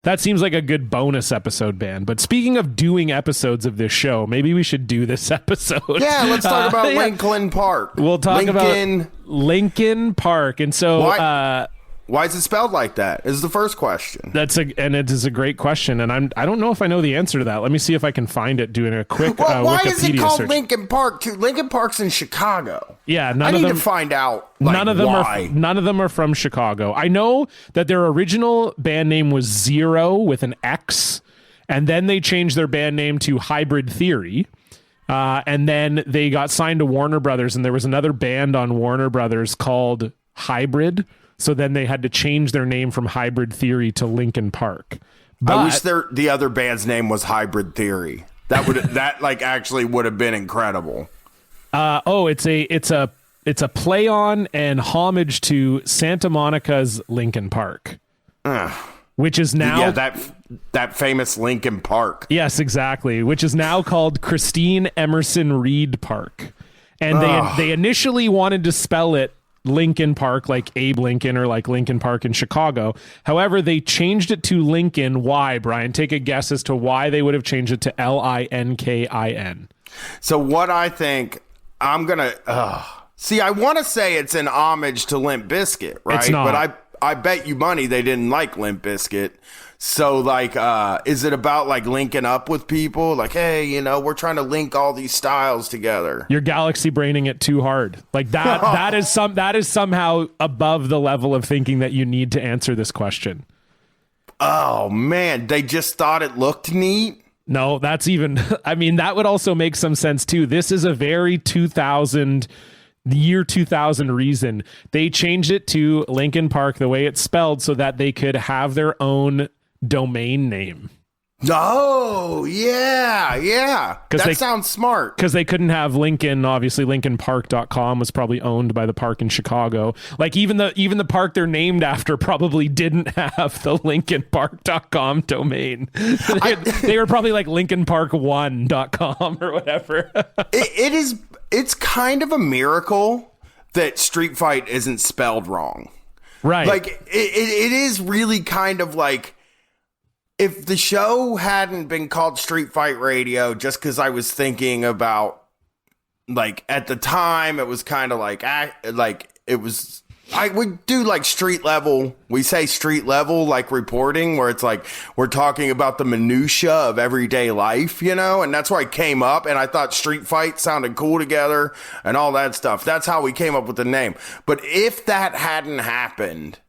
That seems like a good bonus episode band. But speaking of doing episodes of this show, maybe we should do this episode. Yeah, let's talk about Linkin Park. We'll talk about Linkin Park. And so... Why is it spelled like that? Is the first question. And it is a great question, and I don't know if I know the answer to that. Let me see if I can find it doing a quick why Wikipedia is it called search. Linkin Park too? Linkin Park's in Chicago. Yeah, I need to find out. None of them why. None of them are from Chicago. I know that their original band name was Zero with an X, and then they changed their band name to Hybrid Theory. And then they got signed to Warner Brothers, and there was another band on Warner Brothers called Hybrid. So then they had to change their name from Hybrid Theory to Linkin Park. But I wish the other band's name was Hybrid Theory. That actually would have been incredible. It's a play on and homage to Santa Monica's Linkin Park, which is now that famous Linkin Park. Yes, exactly. Which is now called Christine Emerson Reed Park, and they initially wanted to spell it Linkin Park, like Abe Lincoln or like Linkin Park in Chicago. However, they changed it to Linkin. Why, Brian? Take a guess as to why they would have changed it to Linkin. So what I think, I'm going to... See, I want to say it's an homage to Limp Bizkit, right? It's not. But I bet you money they didn't like Limp Bizkit. So, like, is it about, like, linking up with people? Like, hey, we're trying to link all these styles together. You're galaxy braining it too hard. Like, that is somehow above the level of thinking that you need to answer this question. Oh, man. They just thought it looked neat? No, that's even... I mean, that would also make some sense, too. This is a very 2000... The year 2000 reason. They changed it to Linkin Park the way it's spelled so that they could have their own domain name. Oh, yeah. That sounds smart. Because they couldn't have Lincoln. Obviously, LinkinPark.com was probably owned by the park in Chicago. Like even the park they're named after probably didn't have the LinkinPark.com domain. They were probably like LinkinPark1.com or whatever. It's kind of a miracle that Street Fight isn't spelled wrong. Right. Like it is really kind of like, if the show hadn't been called Street Fight Radio, just because I was thinking about, like, at the time, it was kind of like it was, I would do like street level. We say street level, like reporting, where it's like we're talking about the minutia of everyday life, and that's where I came up. And I thought Street Fight sounded cool together and all that stuff. That's how we came up with the name. But if that hadn't happened,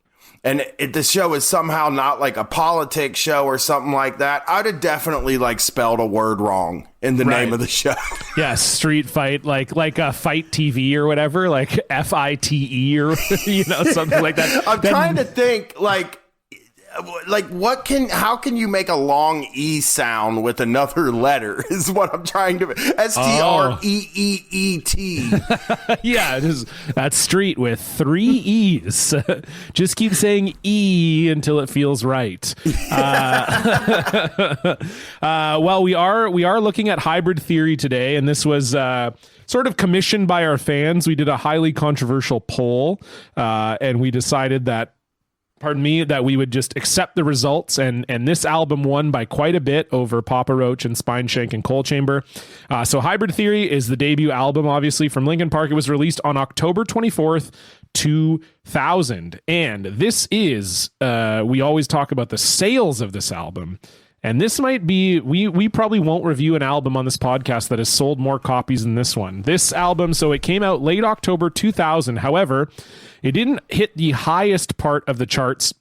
and the show is somehow not like a politics show or something like that, I'd have definitely like spelled a word wrong in the name of the show. Yes, Street Fight, like a Fight TV or whatever, like FITE or something like that. I'm trying to think how can you make a long E sound with another letter is what I'm trying to... STREEET. Yeah, that's street with 3 E's. Just keep saying E until it feels right. Well, we are looking at Hybrid Theory today, and this was sort of commissioned by our fans. We did a highly controversial poll, and we decided that we would just accept the results, and this album won by quite a bit over Papa Roach and Spineshank and Coal Chamber. So Hybrid Theory is the debut album, obviously, from Linkin Park. It was released on October 24th, 2000. And this is, we always talk about the sales of this album. And this might be, we probably won't review an album on this podcast that has sold more copies than this one. This album, so it came out late October 2000. However, it didn't hit the highest part of the charts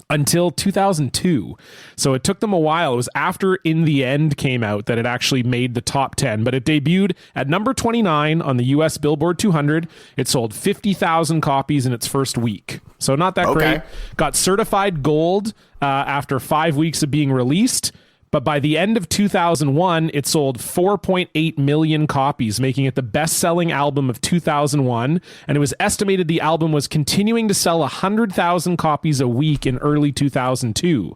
until 2002. So it took them a while. It was after In the End came out that it actually made the top 10, but it debuted at number 29 on the US Billboard 200. It sold 50,000 copies in its first week. So not that great. Got certified gold after 5 weeks of being released. But by the end of 2001, it sold 4.8 million copies, making it the best-selling album of 2001. And it was estimated the album was continuing to sell 100,000 copies a week in early 2002.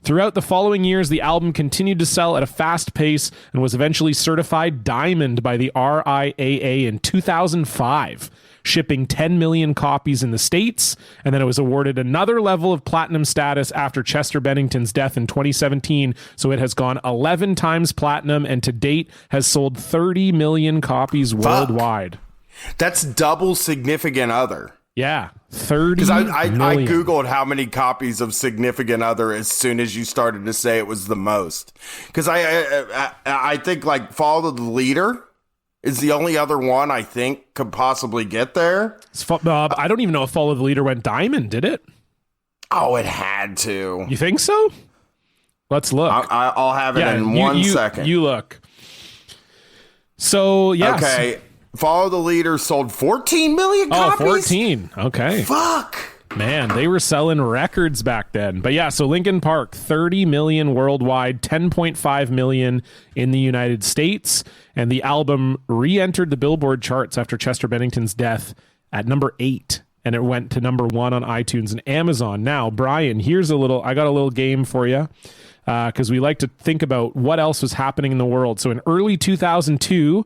Throughout the following years, the album continued to sell at a fast pace and was eventually certified diamond by the RIAA in 2005. shipping 10 million copies in the States. And then it was awarded another level of platinum status after Chester Bennington's death in 2017. So it has gone 11 times platinum and to date has sold 30 million copies worldwide. That's double Significant Other. Yeah, 30 Because I million. Googled how many copies of Significant Other as soon as you started to say it was the most. Because I think like Follow the Leader is the only other one I think could possibly get there. I don't even know if Follow the Leader went diamond, did it? Oh, it had to. You think so? Let's look. I'll have it in 1 second. You look. So, yes. Okay. Follow the Leader sold 14 million copies. Oh, 14. Okay. Fuck. Man, they were selling records back then. But yeah, so Linkin Park, 30 million worldwide, 10.5 million in the United States. And the album re-entered the Billboard charts after Chester Bennington's death at number 8. And it went to number 1 on iTunes and Amazon. Now, Bryan, I got a little game for you. Because we like to think about what else was happening in the world. So in early 2002,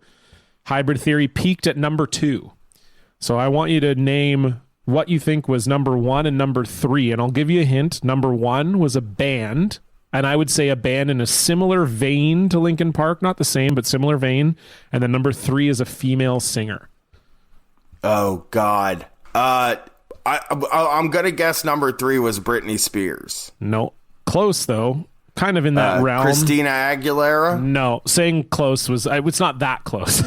Hybrid Theory peaked at number 2. So I want you to name what you think was number 1 and number 3. And I'll give you a hint. Number 1 was a band. And I would say a band in a similar vein to Linkin Park. Not the same, but similar vein. And then number 3 is a female singer. Oh, God. I'm going to guess number 3 was Britney Spears. No. Close, though. Kind of in that realm. Christina Aguilera? No. Saying close was... It's not that close.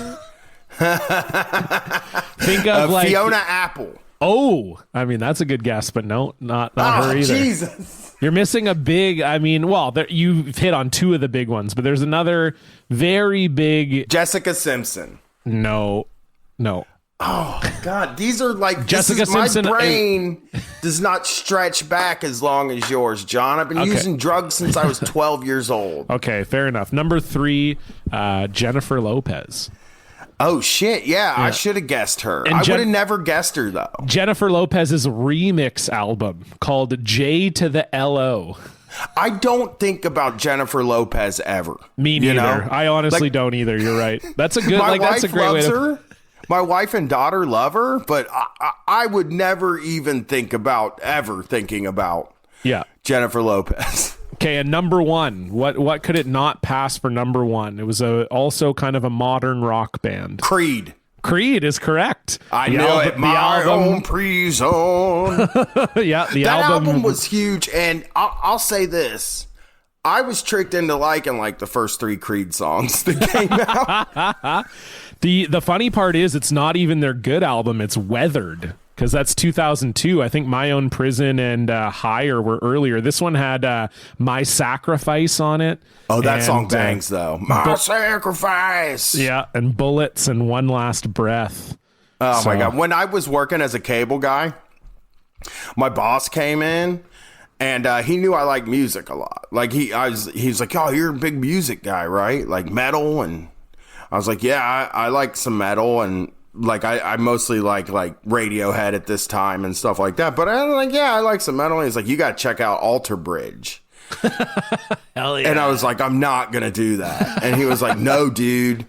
Think of like Fiona Apple. Oh, I mean that's a good guess, but no, not her either. Jesus. You're missing a big. I mean, well, you've hit on 2 of the big ones, but there's another very big. Jessica Simpson. No. Oh God, these are like Jessica Simpson. My brain does not stretch back as long as yours, John. I've been using drugs since I was 12 years old. Okay, fair enough. Number 3, Jennifer Lopez. Oh shit, yeah. I should have guessed her. I would have never guessed her though. Jennifer Lopez's remix album called J to the LO. I don't think about Jennifer Lopez ever. Me neither. You know? I honestly don't either. You're right. That's a good. That's a great way to. Her. My wife and daughter love her, but I would never even thinking about Jennifer Lopez. Okay, and number 1, what could it not pass for number 1? It was also kind of a modern rock band. Creed. Creed is correct. I know it. My own prison. Yeah, that album was huge, and I'll say this: I was tricked into liking like the first 3 Creed songs that came out. The funny part is it's not even their good album. It's Weathered. Because that's 2002. I think My Own Prison and Higher were earlier. This one had My Sacrifice on it. Oh, that song bangs, though. My Sacrifice. Yeah, and Bullets and One Last Breath. Oh, my God. When I was working as a cable guy, my boss came in, and he knew I liked music a lot. Like, he was like, oh, you're a big music guy, right? Like metal. And I was like, yeah, I like some metal, and like I mostly like Radiohead at this time and stuff like that. But I'm like, yeah, I like some metal. And he's like, you got to check out Alter Bridge. Hell yeah. And I was like, I'm not going to do that. And he was like, no, dude.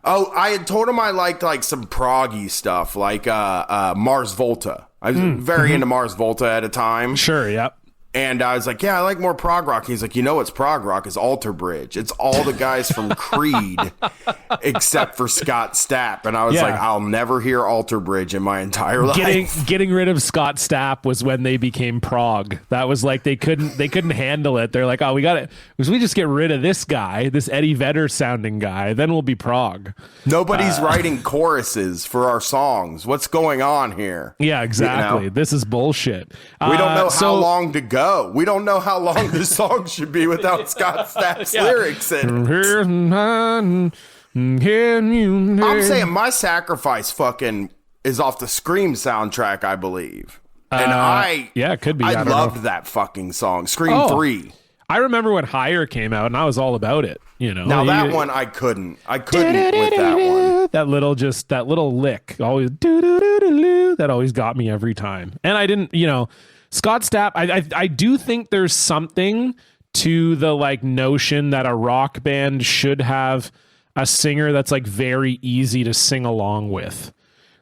Oh, I had told him I liked like some proggy stuff, like Mars Volta. I was very into Mars Volta at a time. Sure, yep. And I was like, yeah, I like more prog rock. He's like, you know what's prog rock? Is Alter Bridge. It's all the guys from Creed except for Scott Stapp. And I was like, I'll never hear Alter Bridge in my entire life. Getting rid of Scott Stapp was when they became prog. That was like they couldn't handle it. They're like, oh, we got it. Because we just get rid of this guy, this Eddie Vedder sounding guy, then we'll be prog. Nobody's writing choruses for our songs. What's going on here? Yeah, exactly. You know? This is bullshit. We don't know how long to go. We don't know how long this song should be without Scott Stapp's lyrics in it. I'm saying My Sacrifice fucking is off the Scream soundtrack, I believe. And it could be. I loved that fucking song. Scream 3. I remember when Higher came out and I was all about it, you know. Now that one I couldn't with that one. That little lick always that always got me every time. And I didn't, you know, Scott Stapp, I do think there's something to the like notion that a rock band should have a singer that's like very easy to sing along with.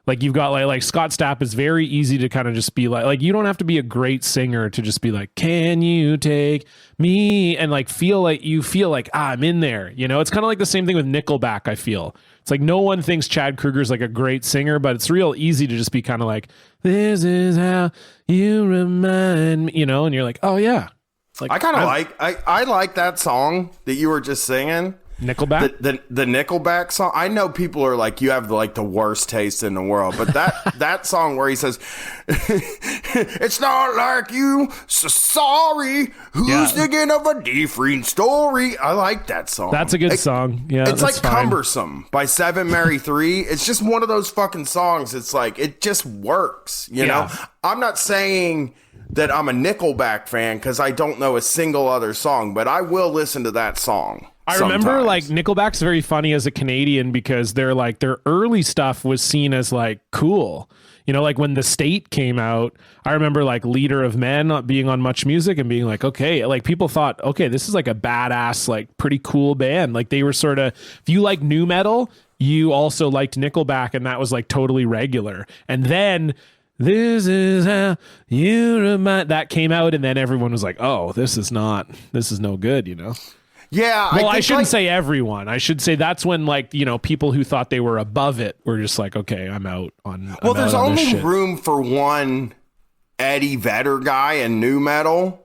Like you've got like Scott Stapp is very easy to kind of just be like you don't have to be a great singer to just be like, can you take me, and like feel like I'm in there, you know. It's kind of like the same thing with Nickelback. I feel it's like no one thinks Chad Kroeger's like a great singer, but it's real easy to just be kind of like, this is how you remind me, you know, and you're like, oh yeah. Like I kind of I like that song that you were just singing. Nickelback, the Nickelback song. I know people are like, you have like the worst taste in the world, but that song where he says, "It's not like you, so sorry. Who's thinking of a different story?" I like that song. That's a good song. Yeah, it's like fine. Cumbersome by Seven Mary 3. It's just one of those fucking songs. It's like it just works. You know, I'm not saying that I'm a Nickelback fan because I don't know a single other song, but I will listen to that song. I remember like Nickelback's very funny as a Canadian because they're like their early stuff was seen as like cool. You know, like when The State came out, I remember like Leader of Men not being on Much Music and being like, okay, like people thought, okay, this is like a badass, like pretty cool band. Like they were sort of, if you like nu metal, you also liked Nickelback, and that was like totally regular. And then this is how you remind that came out, and then everyone was like, oh, this is no good, you know? Yeah. Well, I shouldn't say everyone. I should say that's when, like, you know, people who thought they were above it were just like, okay, I'm out on. Well, there's only room for one Eddie Vedder guy in nu metal,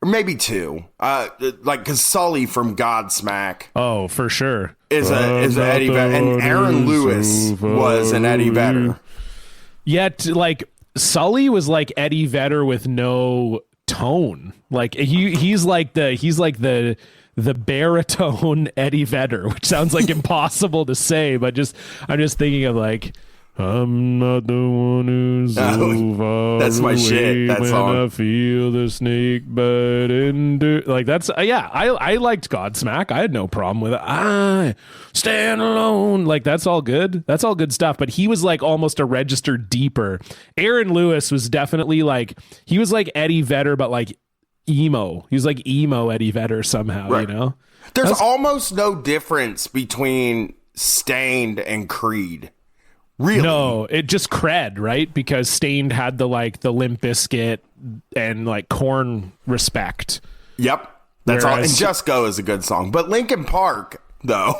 or maybe two. Like, because Sully from Godsmack. Oh, for sure. Is an Eddie Vedder, and Aaron Lewis was an Eddie Vedder. Yet, like, Sully was like Eddie Vedder with no tone. Like he's like the baritone Eddie Vedder, which sounds like impossible to say, but I'm just thinking of like, I'm not the one who's so far that's my away shit. That when song. I feel the snake bite into like that's I liked Godsmack. I had no problem with it. I stand alone. Like that's all good. That's all good stuff. But he was like almost a register deeper. Aaron Lewis was definitely like he was like Eddie Vedder, but like emo. He was like emo Eddie Vedder somehow. Right. You know, there's almost no difference between Stained and Creed. Really? No, it just cred, right? Because Stained had the like the Limp Bizkit and like Korn respect. Yep. That's all. And Just Go is a good song. But Linkin Park, though.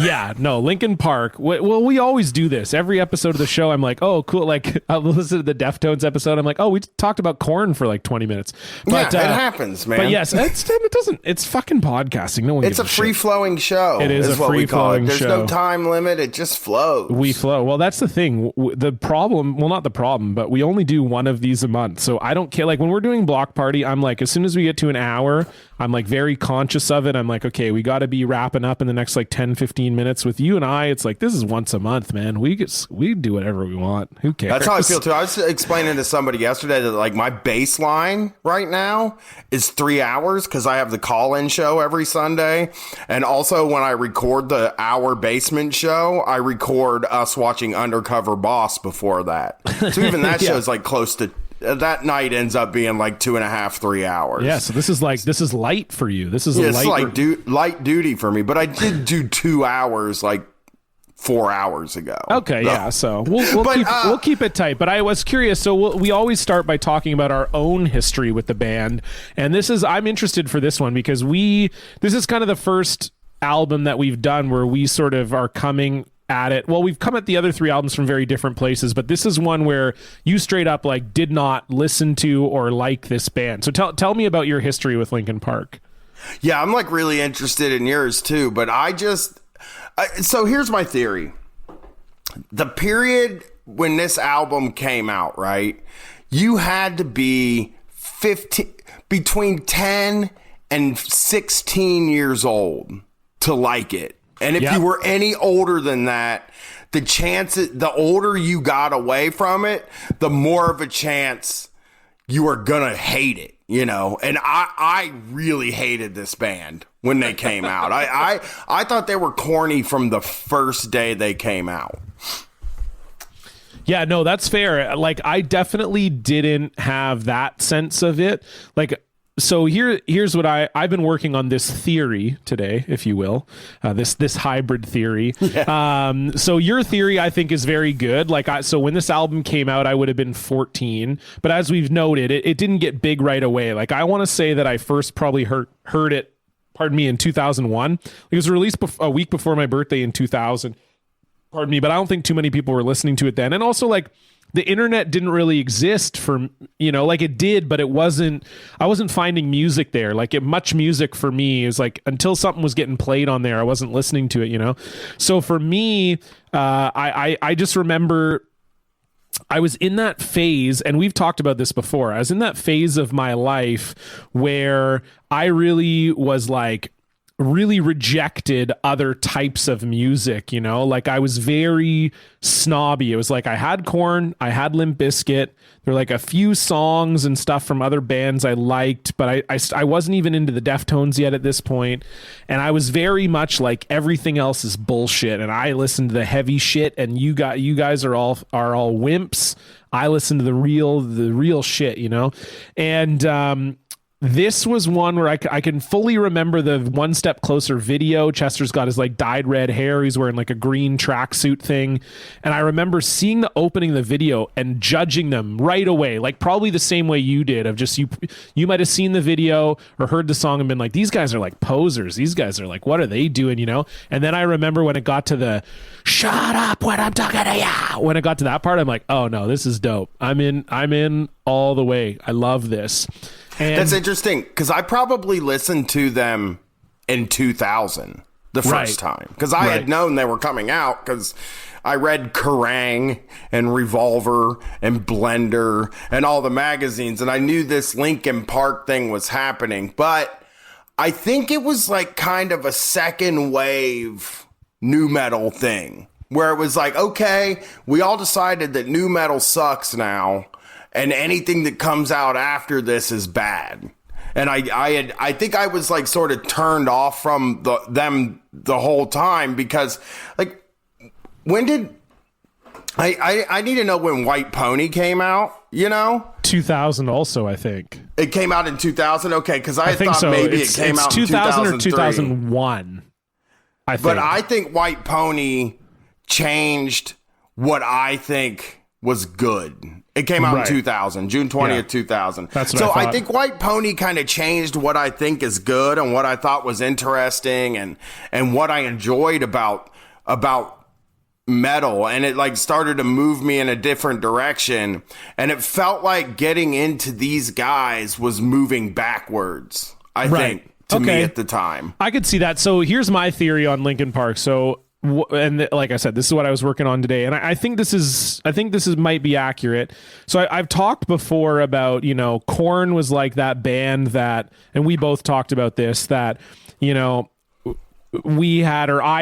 Yeah, no, Linkin Park. Well, we always do this. Every episode of the show, I'm like, oh, cool. Like, I'll listen to the Deftones episode. I'm like, oh, we talked about Korn for like 20 minutes. But, yeah, it happens, man. But yes, it doesn't. It's fucking podcasting. No one gives a shit. free-flowing show. It is a free-flowing show. There's no time limit. It just flows. We flow. Well, that's the thing. The problem, well, not the problem, but we only do one of these a month. So I don't care. Like when we're doing Block Party, I'm like, as soon as we get to an hour, I'm like very conscious of it. I'm like, okay, we got to be wrapping up in the next like 10, 15 minutes. With you and I, it's like, this is once a month, man. We do whatever we want. Who cares? That's how I feel too. I was explaining to somebody yesterday that like my baseline right now is 3 hours because I have the call-in show every Sunday. And also when I record the hour basement show, I record us watching Undercover Boss before that. So even that show's like close to that night ends up being like 2.5, 3 hours. Yeah, so this is light for you. This is light duty for me. But I did do 2 hours like 4 hours ago. Okay, yeah. So we'll keep it tight. But I was curious. So we always start by talking about our own history with the band, and I'm interested for this one because this is kind of the first album that we've done where we sort of are coming at it. Well, we've come at the other three albums from very different places, but this is one where you straight up like did not listen to or like this band. So tell me about your history with Linkin Park. Yeah, I'm like really interested in yours too, but so here's my theory. The period when this album came out, right? You had to be between 10 and 16 years old to like it. And if you were any older than that, the older you got away from it, the more of a chance you are gonna hate it, you know? And I really hated this band when they came out. I thought they were corny from the first day they came out. Yeah, no, that's fair. Like, I definitely didn't have that sense of it. Like, so here's what I've been working on this theory today, if you will, this hybrid theory. Yeah. So your theory I think is very good. So when this album came out, I would have been 14, but as we've noted, it didn't get big right away. Like I want to say that I first probably heard it, pardon me, in 2001. It was released a week before my birthday in 2000. Pardon me, but I don't think too many people were listening to it then. And also like the internet didn't really exist for, like it did, but I wasn't finding music there. Like much music for me is like, until something was getting played on there, I wasn't listening to it, So for me, I just remember I was in that phase, and we've talked about this before. I was in that phase of my life where I really was like, really rejected other types of music, like I was very snobby. It was like I had Korn, I had Limp Bizkit. There were like a few songs and stuff from other bands I liked, but I wasn't even into the Deftones yet at this point. And I was very much like everything else is bullshit, and I listened to the heavy shit, and you guys are all wimps. I listen to the real shit, and this was one where I can fully remember the One Step Closer video. Chester's got his like dyed red hair. He's wearing like a green tracksuit thing. And I remember seeing the opening of the video and judging them right away, like probably the same way you did, of just you might have seen the video or heard the song and been like, these guys are like posers. These guys are like, what are they doing, And then I remember when it got to the shut up when I'm talking to you. When it got to that part, I'm like, oh no, this is dope. I'm in all the way. I love this. And that's interesting because I probably listened to them in 2000 the first time because I had known they were coming out because I read Kerrang and Revolver and Blender and all the magazines, and I knew this Linkin Park thing was happening. But I think it was like kind of a second wave nu metal thing where it was like, okay, we all decided that nu metal sucks now, and anything that comes out after this is bad. And I think I was like sort of turned off from them the whole time because like when did I need to know when White Pony came out, 2000 also, I think. It came out in 2000. Okay, because I think thought so. maybe it came out in 2000 or 2001. I think. But I think White Pony changed what I think was good. It came out in 2000, June 20th, 2000. That's what I think White Pony kind of changed what I think is good and what I thought was interesting and what I enjoyed about metal. And it like started to move me in a different direction. And it felt like getting into these guys was moving backwards, I think, to me at the time. I could see that. So here's my theory on Linkin Park. So, and like I said, this is what I was working on today, and I think this might be accurate. So I've talked before about Korn was like that band that, and we both talked about this, that I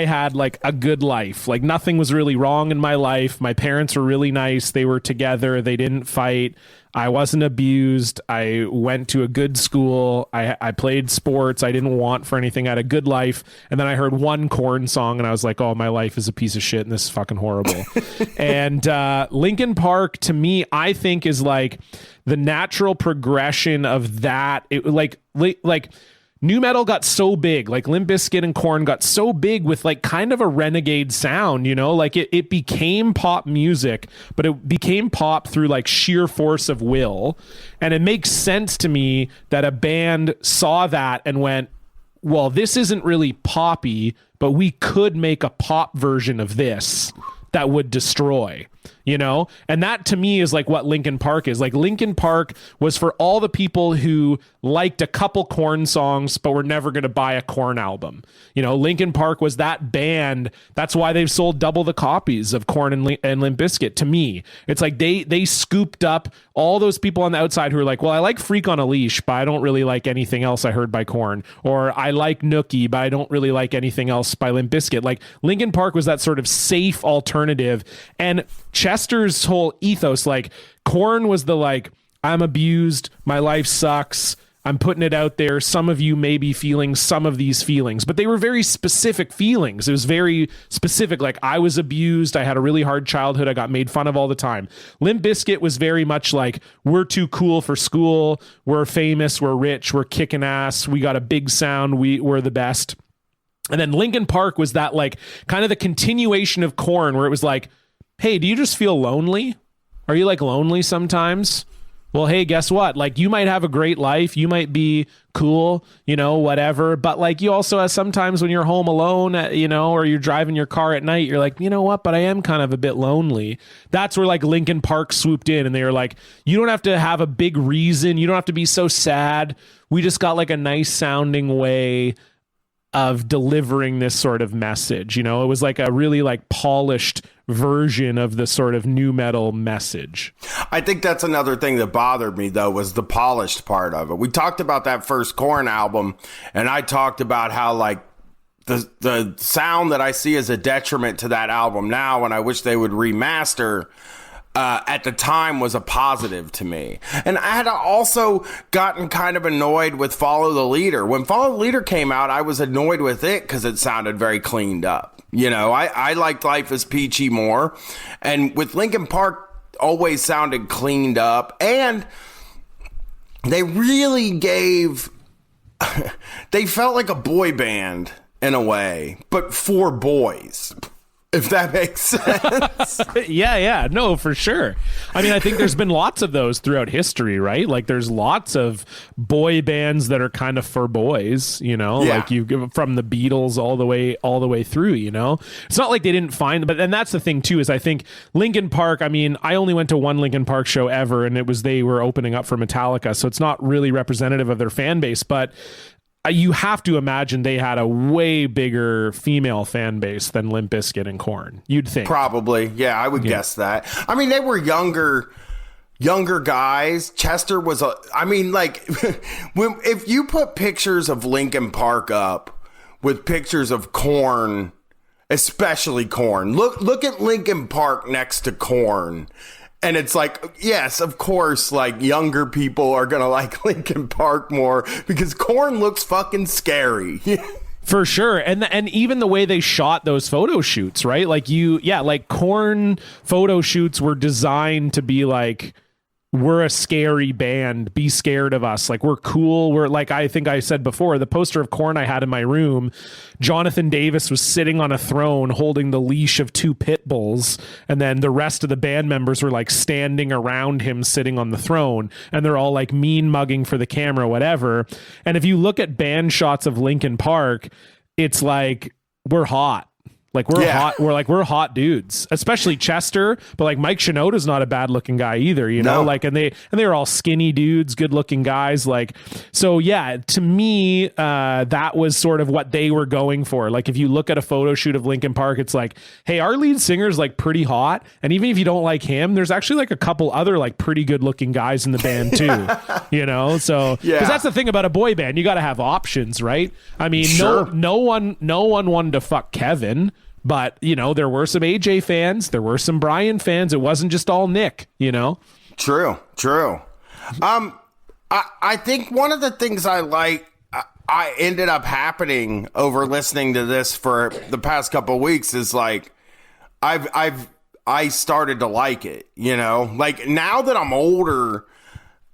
had like a good life. Like nothing was really wrong in my life. My parents were really nice. They were together. They didn't fight. I wasn't abused. I went to a good school. I played sports. I didn't want for anything. I had a good life. And then I heard one Korn song and I was like, oh, my life is a piece of shit and this is fucking horrible. And Linkin Park, to me, I think is like the natural progression of that. It, like nu metal got so big, like Limp Bizkit and Korn got so big with like kind of a renegade sound, like it became pop music, but it became pop through like sheer force of will. And it makes sense to me that a band saw that and went, well, this isn't really poppy, but we could make a pop version of this that would destroy, and that to me is like what Linkin Park is. Like Linkin Park was for all the people who liked a couple Korn songs but were never going to buy a Korn album. Linkin Park was that band. That's why they've sold double the copies of Korn and Limp Bizkit. To me, it's like they scooped up all those people on the outside who are like, well, I like Freak on a Leash, but I don't really like anything else I heard by Korn, or I like Nookie, but I don't really like anything else by Limp Bizkit. Like Linkin Park was that sort of safe alternative. And Chester's whole ethos, like Korn was the like, I'm abused, my life sucks, I'm putting it out there. Some of you may be feeling some of these feelings, but they were very specific feelings. It was very specific. Like, I was abused. I had a really hard childhood. I got made fun of all the time. Limp Bizkit was very much like, we're too cool for school. We're famous. We're rich. We're kicking ass. We got a big sound. We're the best. And then Linkin Park was that, like, kind of the continuation of Korn, where it was like, hey, do you just feel lonely? Are you like lonely sometimes? Well, hey, guess what? Like, you might have a great life. You might be cool, you know, whatever. But like, you also have sometimes when you're home alone, you know, or you're driving your car at night, you're like, you know what? But I am kind of a bit lonely. That's where like Linkin Park swooped in, and they were like, you don't have to have a big reason. You don't have to be so sad. We just got like a nice sounding way of delivering this sort of message. You know, it was like a really like polished version of the sort of nu metal message. I think that's another thing that bothered me, though, was the polished part of it. We talked about that first Korn album, and I talked about how like the sound that I see as a detriment to that album now, and I wish they would remaster, at the time was a positive to me. And I had also gotten kind of annoyed with Follow the Leader. When Follow the Leader came out, I was annoyed with it because it sounded very cleaned up. You know, I liked Life is Peachy more. And with Linkin Park, always sounded cleaned up. And they really they felt like a boy band in a way, but for boys. If that makes sense. Yeah. No, for sure. I mean, I think there's been lots of those throughout history, right? Like, there's lots of boy bands that are kind of for boys, you know, like you give from the Beatles all the way through, you know. It's not like they didn't find, but and that's the thing too, is I think Linkin Park, I mean, I only went to one Linkin Park show ever, and they were opening up for Metallica, so it's not really representative of their fan base, but you have to imagine they had a way bigger female fan base than Limp Bizkit and Korn. You'd think. Probably. Yeah, I would guess that. I mean, they were younger guys. Chester was like, if you put pictures of Linkin Park up with pictures of Korn, especially Korn, look at Linkin Park next to Korn. And it's like, yes, of course, like, younger people are going to like Linkin Park more because Korn looks fucking scary. For sure. And even the way they shot those photo shoots, right? Like like Korn photo shoots were designed to be like, we're a scary band. Be scared of us. Like, we're cool. We're like, I think I said before, the poster of Korn I had in my room, Jonathan Davis was sitting on a throne holding the leash of two pit bulls. And then the rest of the band members were like standing around him sitting on the throne. And they're all like mean mugging for the camera, whatever. And if you look at band shots of Linkin Park, it's like, we're hot. Like, we're hot. We're hot dudes, especially Chester. But like, Mike Shinoda's not a bad looking guy either, you know. Like, and they were all skinny dudes, good looking guys. Like, so yeah, to me, that was sort of what they were going for. Like, if you look at a photo shoot of Linkin Park, it's like, hey, our lead singer's like pretty hot, and even if you don't like him, there's actually like a couple other like pretty good looking guys in the band too, you know. So because that's the thing about a boy band, you got to have options, right? I mean, no one wanted to fuck Kevin. But, you know, there were some AJ fans. There were some Bryan fans. It wasn't just all Nick, you know? True. I think one of the things I ended up happening over listening to this for the past couple of weeks is like, I started to like it, you know? Like, now that I'm older,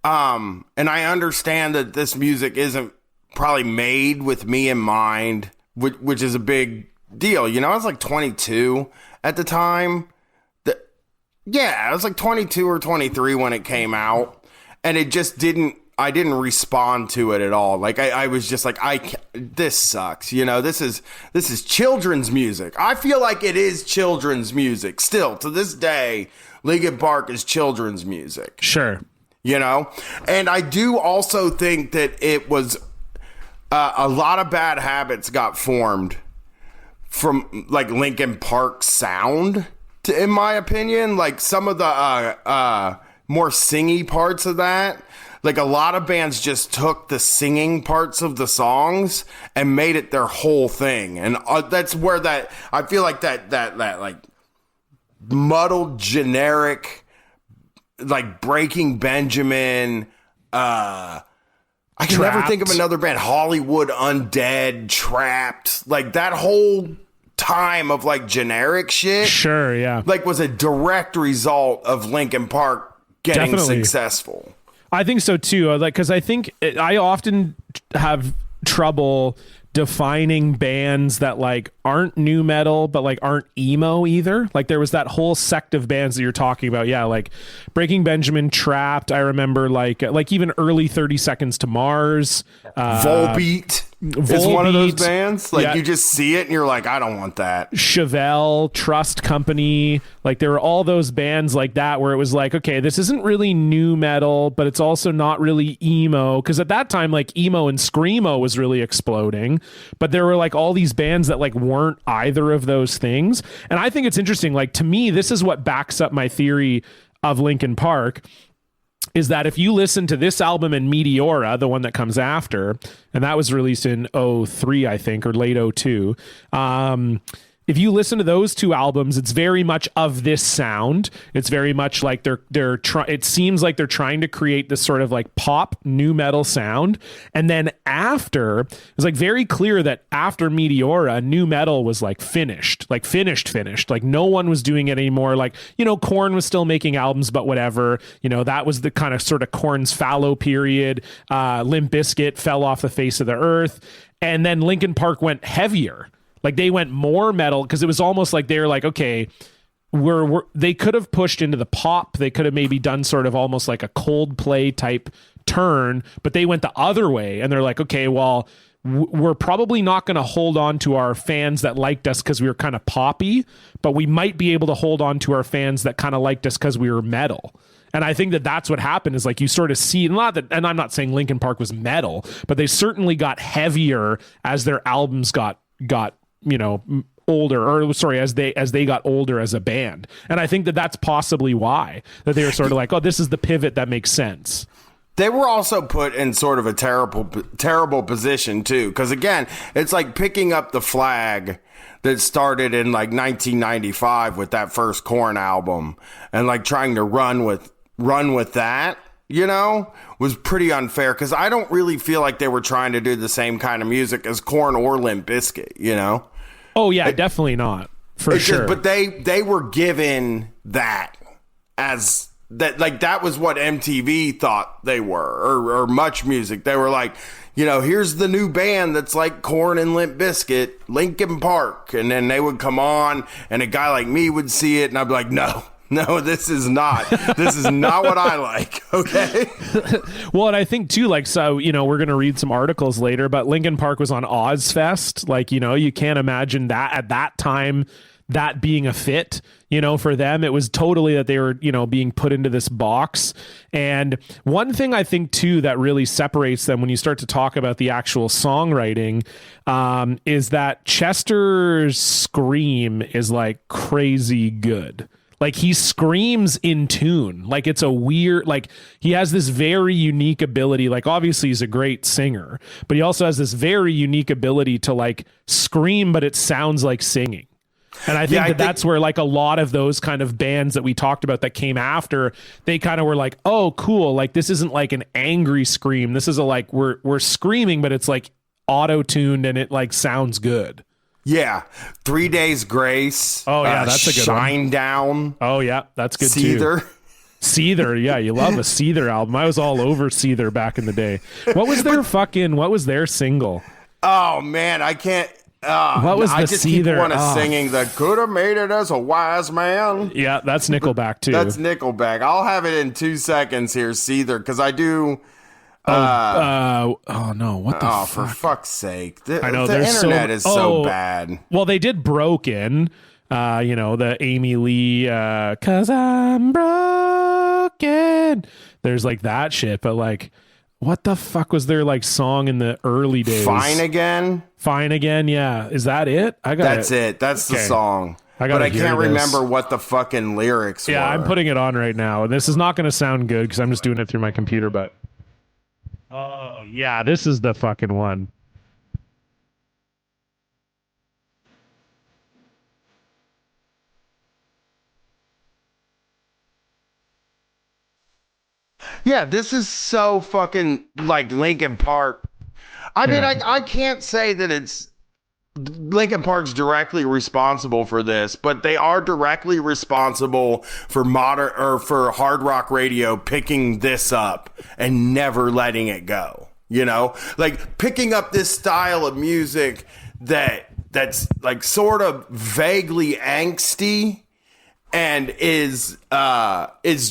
and I understand that this music isn't probably made with me in mind, which is a big deal. You know, I was like 22 at the time. I was like 22 or 23 when it came out, and it just I didn't respond to it at all. Like, I was just like, this sucks. You know, this is children's music. I feel like it is children's music still to this day. Linkin Park is children's music. Sure. You know, and I do also think that it was a lot of bad habits got formed from like Linkin Park sound, in my opinion. Like, some of the more singy parts of that, like, a lot of bands just took the singing parts of the songs and made it their whole thing, and that's where that I feel like that like muddled generic, like, Breaking Benjamin, I can never think of another band. Hollywood Undead, Trapped, like that whole time of like generic shit. Sure, yeah. Like was a direct result of Linkin Park getting Definitely successful. I think so too. Like, because I think I often have trouble defining bands that like aren't new metal but like aren't emo either. Like there was that whole sect of bands that you're talking about, yeah, like Breaking Benjamin, Trapped. I remember like even early 30 Seconds to Mars, Volbeat is one of those bands. Like you just see it and you're like, I don't want that. Chevelle, Trust Company, like there were all those bands like that where it was like, okay, this isn't really new metal, but it's also not really emo, because at that time like emo and screamo was really exploding, but there were like all these bands that like weren't either of those things. And I think it's interesting, like to me this is what backs up my theory of Linkin Park, is that if you listen to this album and Meteora, the one that comes after, and that was released in 03, I think, or late 02, if you listen to those two albums, it's very much of this sound. It's very much like it seems like they're trying to create this sort of like pop new metal sound. And then after, it's like very clear that after Meteora, new metal was like finished. Like no one was doing it anymore. Like, you know, Korn was still making albums, but whatever. You know, that was the kind of sort of Korn's fallow period. Limp Bizkit fell off the face of the earth. And then Linkin Park went heavier. Like they went more metal, because it was almost like they were like, okay, they could have pushed into the pop. They could have maybe done sort of almost like a Coldplay type turn, but they went the other way. And they're like, okay, well, we're probably not going to hold on to our fans that liked us because we were kind of poppy, but we might be able to hold on to our fans that kind of liked us because we were metal. And I think that that's what happened, is like you sort of see, not that, and I'm not saying Linkin Park was metal, but they certainly got heavier as their albums got you know, older, or sorry, as they got older as a band. And I think that that's possibly why that they were sort of like, oh, this is the pivot that makes sense. They were also put in sort of a terrible position too, because again, it's like picking up the flag that started in like 1995 with that first Korn album, and like trying to run with that, you know, was pretty unfair, because I don't really feel like they were trying to do the same kind of music as Korn or Limp Bizkit, you know? Oh yeah, definitely not, for sure. But they were given that as that, like that was what MTV thought they were, or Much Music. They were like, you know, here's the new band that's like Korn and Limp Bizkit, Linkin Park, and then they would come on, and a guy like me would see it, and I'd be like, no, this is not what I like. Okay. Well, and I think too, like, so, you know, we're going to read some articles later, but Linkin Park was on Ozfest. Like, you know, you can't imagine that at that time, that being a fit, you know, for them. It was totally that they were, you know, being put into this box. And one thing I think too that really separates them when you start to talk about the actual songwriting, is that Chester's scream is like crazy good. Like he screams in tune. Like it's a weird, like he has this very unique ability. Like obviously he's a great singer, but he also has this very unique ability to like scream, but it sounds like singing. And I think that's where like a lot of those kind of bands that we talked about that came after, they kind of were like, oh, cool. Like this isn't like an angry scream. This is a like, we're screaming, but it's like auto-tuned and it like sounds good. Yeah. 3 Days Grace. Oh yeah, that's a good Shine one. Down. Oh yeah, that's good Seether. too. Seether, yeah, you love a Seether album. I was all over Seether back in the day. What was their single? Oh man, I can't. What was the I just Seether? keep wanting singing the "Could have made it as a wise man." Yeah, that's Nickelback too. That's Nickelback. I'll have it in 2 seconds here, Seether, because I do. Oh no! What the? Oh, for fuck's sake! I know the internet is so bad. Well, they did "Broken." You know, the Amy Lee, "'Cause I'm broken." There's like that shit, but like, what the fuck was their like song in the early days? Fine Again. Fine Again. Yeah, is that it? That's it. That's the song. But I can't remember what the fucking lyrics were. Yeah, I'm putting it on right now, and this is not going to sound good because I'm just doing it through my computer, but. Oh, yeah, this is the fucking one. Yeah, this is so fucking like Linkin Park. I mean, I can't say that it's Linkin Park's directly responsible for this, but they are directly responsible for modern or for hard rock radio picking this up and never letting it go. You know, like picking up this style of music that's like sort of vaguely angsty and is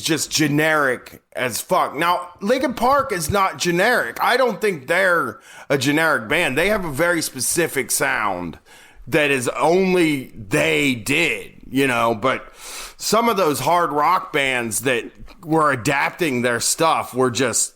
just generic as fuck. Now, Linkin Park is not generic. I don't think they're a generic band. They have a very specific sound that is only they did, you know, but some of those hard rock bands that were adapting their stuff were just,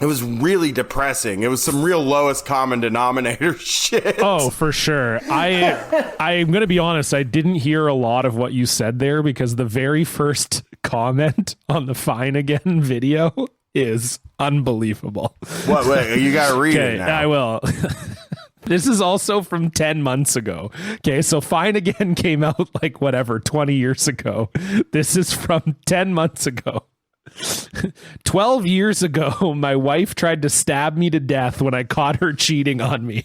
it was really depressing. It was some real lowest common denominator shit. Oh, for sure. I'm going to be honest. I didn't hear a lot of what you said there because the very first comment on the Fine Again video is unbelievable. What? Wait, you got to read it now. I will. This is also from 10 months ago. Okay, so Fine Again came out like whatever, 20 years ago. This is from 10 months ago. 12 years ago, my wife tried to stab me to death when I caught her cheating on me.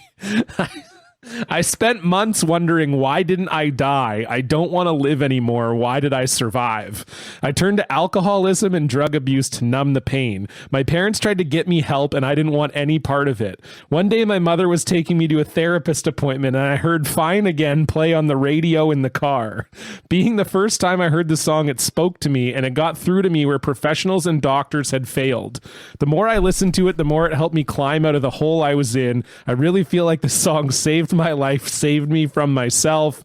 I spent months wondering, why didn't I die? I don't want to live anymore. Why did I survive? I turned to alcoholism and drug abuse to numb the pain. My parents tried to get me help and I didn't want any part of it. One day my mother was taking me to a therapist appointment and I heard Fine Again play on the radio in the car. Being the first time I heard the song, it spoke to me and it got through to me where professionals and doctors had failed. The more I listened to it, the more it helped me climb out of the hole I was in. I really feel like the song saved my life, saved me from myself,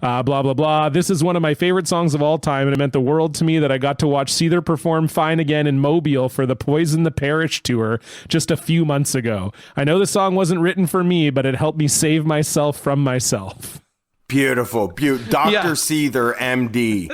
blah, blah, blah. This is one of my favorite songs of all time, and it meant the world to me that I got to watch Seether perform Fine Again in Mobile for the Poison the Parish tour just a few months ago. I know the song wasn't written for me, but it helped me save myself from myself. Beautiful. Dr. Seether, MD.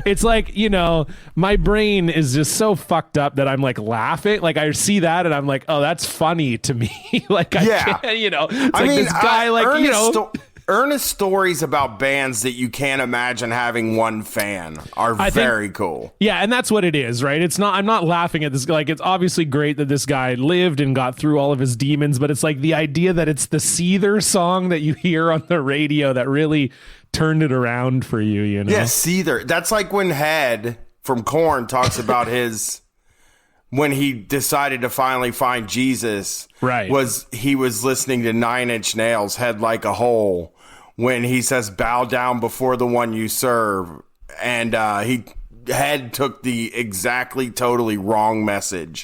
It's like, you know, my brain is just so fucked up that I'm like laughing. Like I see that and I'm like, oh, that's funny to me. Like, I can't, you know, it's I like mean, this guy, like, you know. Earnest stories about bands that you can't imagine having one fan are very cool. Yeah, and that's what it is, right? It's not, I'm not laughing at this. Like, it's obviously great that this guy lived and got through all of his demons, but it's like the idea that it's the Seether song that you hear on the radio that really turned it around for you, you know? Yeah, Seether. That's like when Head from Korn talks about when he decided to finally find Jesus, right? He was listening to Nine Inch Nails' Head Like a Hole when he says, bow down before the one you serve. And Head took the exactly totally wrong message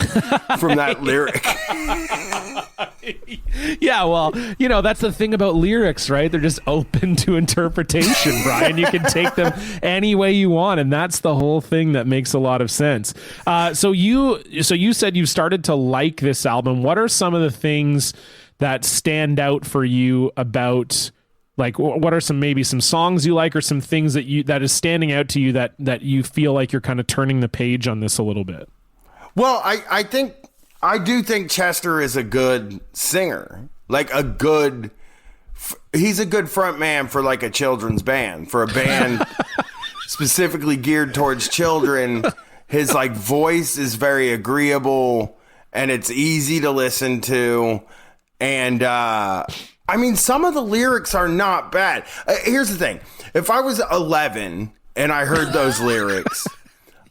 from that lyric. Yeah, well, you know, that's the thing about lyrics, right? They're just open to interpretation, Bryan. You can take them any way you want, and that's the whole thing that makes a lot of sense. So you said you started to like this album. What are some of the things that stand out for you about, like, what are maybe some songs you like, or some things that is standing out to you that you feel like you're kind of turning the page on this a little bit? Well, I do think Chester is a good singer, like he's a good front man for like a children's band, for a band specifically geared towards children. His like voice is very agreeable and it's easy to listen to. And, I mean, some of the lyrics are not bad. Here's the thing. If I was 11 and I heard those lyrics,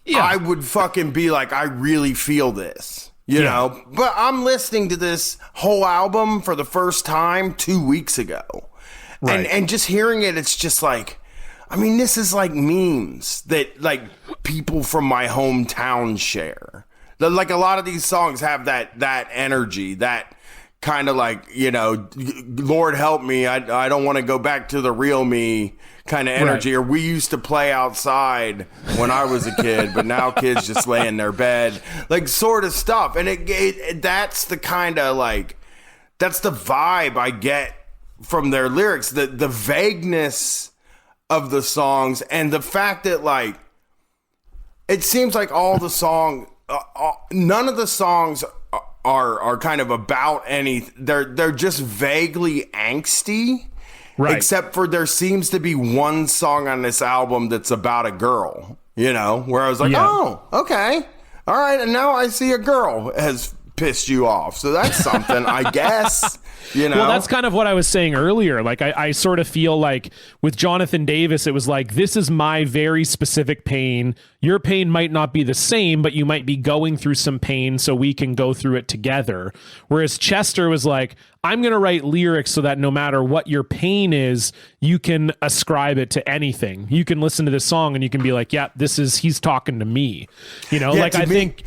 yeah, I would fucking be like, I really feel this, you know? But I'm listening to this whole album for the first time 2 weeks ago. Right. And just hearing it, it's just like, I mean, this is like memes that like people from my hometown share. Like a lot of these songs have that energy, that kind of like, you know, Lord help me, I don't want to go back to the real me kind of energy. Right. Or we used to play outside when I was a kid, but now kids just lay in their bed, like sort of stuff. And it that's the kind of like, that's the vibe I get from their lyrics, the vagueness of the songs, and the fact that like it seems like all the song none of the songs are kind of about any, they're just vaguely angsty, right? Except for there seems to be one song on this album that's about a girl, you know, where I was like, oh, okay. All right. And now I see a girl has pissed you off. So that's something, I guess. You know? Well, that's kind of what I was saying earlier. Like, I sort of feel like with Jonathan Davis, it was like, this is my very specific pain. Your pain might not be the same, but you might be going through some pain, so we can go through it together. Whereas Chester was like, I'm going to write lyrics so that no matter what your pain is, you can ascribe it to anything. You can listen to this song and you can be like, yeah, he's talking to me. You know, like, I think...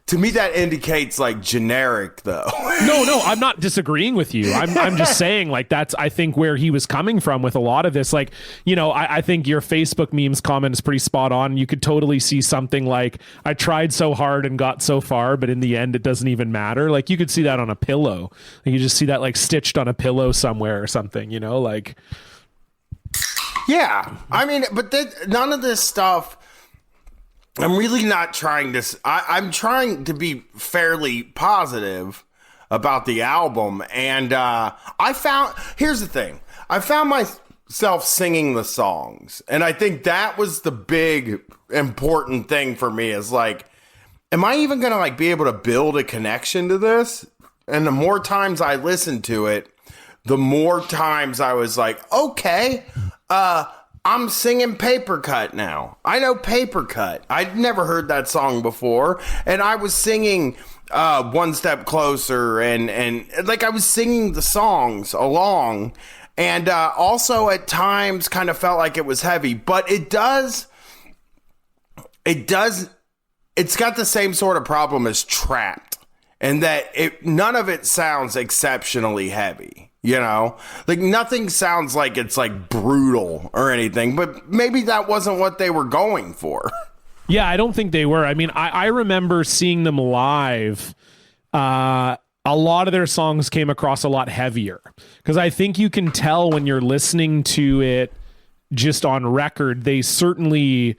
To me, that indicates like generic, though. No, I'm not disagreeing with you. I'm just saying, like, that's, I think, where he was coming from with a lot of this. Like, you know, I think your Facebook memes comment is pretty spot on. You could totally see something like, I tried so hard and got so far, but in the end, it doesn't even matter. Like, you could see that on a pillow. You just see that like stitched on a pillow somewhere or something, you know, like. Yeah. I mean, but none of this stuff. I'm really not trying to. I'm trying to be fairly positive about the album, and here's the thing. I found myself singing the songs, and I think that was the big important thing for me. Is like, am I even gonna like be able to build a connection to this? And the more times I listened to it, the more times I was like, okay, I'm singing Paper Cut now. I know Paper Cut. I'd never heard that song before. And I was singing One Step Closer and like I was singing the songs along. And also at times kind of felt like it was heavy. But it's got the same sort of problem as Trapped. And that none of it sounds exceptionally heavy. You know, like nothing sounds like it's like brutal or anything, but maybe that wasn't what they were going for. Yeah, I don't think they were. I mean, I remember seeing them live. A lot of their songs came across a lot heavier because I think you can tell when you're listening to it just on record, they certainly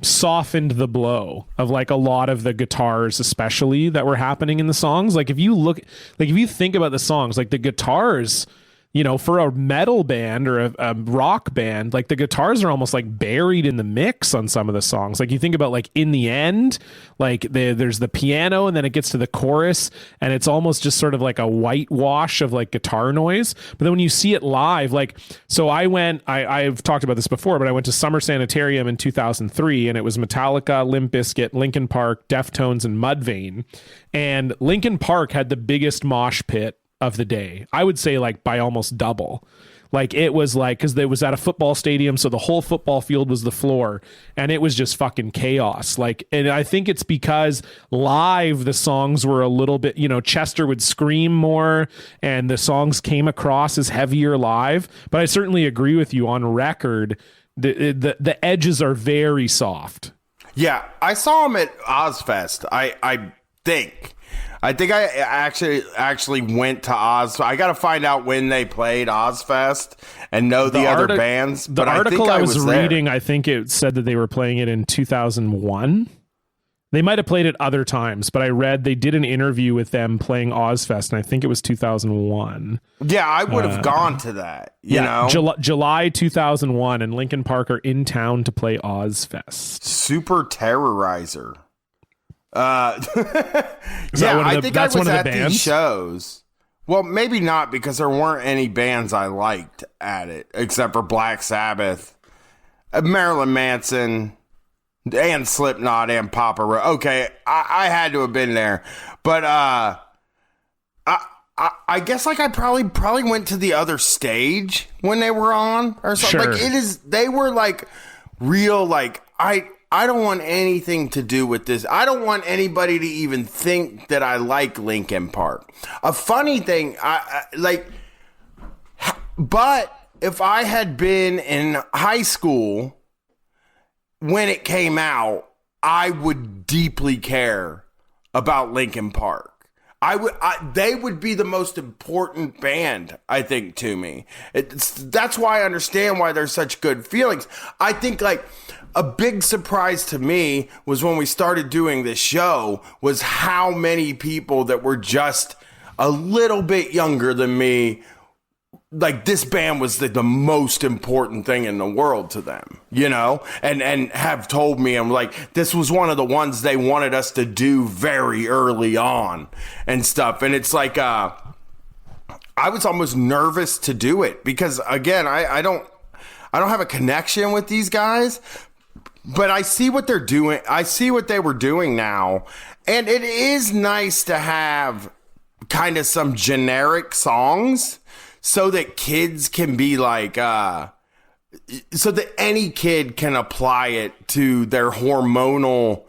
softened the blow of like a lot of the guitars, especially that were happening in the songs. Like if you think about the songs, like the guitars, you know, for a metal band or a rock band, like the guitars are almost like buried in the mix on some of the songs. Like you think about like In the End, like there's the piano and then it gets to the chorus and it's almost just sort of like a whitewash of like guitar noise. But then when you see it live, like, so I've talked about this before, but I went to Summer Sanitarium in 2003 and it was Metallica, Limp Bizkit, Linkin Park, Deftones, and Mudvayne. And Linkin Park had the biggest mosh pit of the day. I would say like by almost double. Like it was like, because it was at a football stadium, so the whole football field was the floor, and it was just fucking chaos. Like, and I think it's because live the songs were a little bit, you know, Chester would scream more, and the songs came across as heavier live. But I certainly agree with you on record. The edges are very soft. Yeah, I saw him at Ozfest. I think I actually went to Oz. I got to find out when they played Ozfest and know the other bands. But the article I was reading, I think it said that they were playing it in 2001. They might have played it other times, but I read they did an interview with them playing Ozfest, and I think it was 2001. Yeah, I would have gone to that. You know, July 2001, and Linkin Park are in town to play Ozfest. Super Terrorizer. I think I was at these shows. Well, maybe not, because there weren't any bands I liked at it except for Black Sabbath, Marilyn Manson, and Slipknot and Papa Roach. Okay, I had to have been there, but I guess like I probably went to the other stage when they were on or something. Sure. Like they were like real like I don't want anything to do with this. I don't want anybody to even think that I like Linkin Park. A funny thing, but if I had been in high school when it came out, I would deeply care about Linkin Park. They would be the most important band, I think, to me. That's why I understand why there's such good feelings. I think like a big surprise to me was when we started doing this show was how many people that were just a little bit younger than me like this band was the most important thing in the world to them, you know, and have told me, I'm like, this was one of the ones they wanted us to do very early on and stuff. And it's like, I was almost nervous to do it because again, I don't have a connection with these guys, but I see what they're doing. I see what they were doing now. And it is nice to have kind of some generic songs so that kids can be like, so that any kid can apply it to their hormonal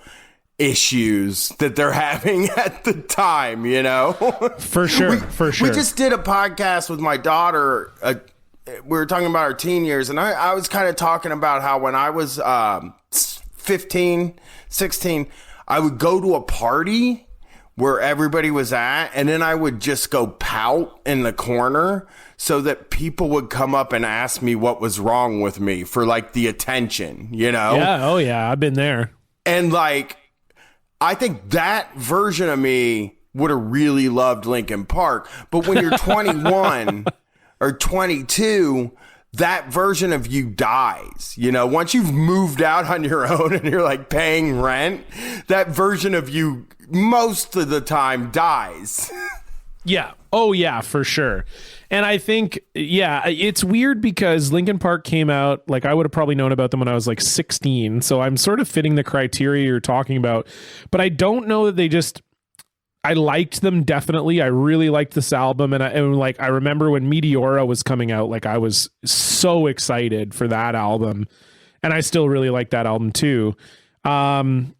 issues that they're having at the time, you know? For sure. We just did a podcast with my daughter. We were talking about our teen years, and I was kind of talking about how when I was 15, 16, I would go to a party where everybody was at, and then I would just go pout in the corner so that people would come up and ask me what was wrong with me for like the attention, you know? Yeah. Oh yeah. I've been there. And like, I think that version of me would have really loved Linkin Park. But when you're 21 or 22, that version of you dies. You know, once you've moved out on your own and you're like paying rent, that version of you most of the time dies. Yeah. Oh yeah, for sure. And I think, yeah, it's weird because Linkin Park came out, like I would have probably known about them when I was like 16. So I'm sort of fitting the criteria you're talking about, but I don't know that they just, I liked them. Definitely. I really liked this album. And I remember when Meteora was coming out, like I was so excited for that album, and I still really like that album too. And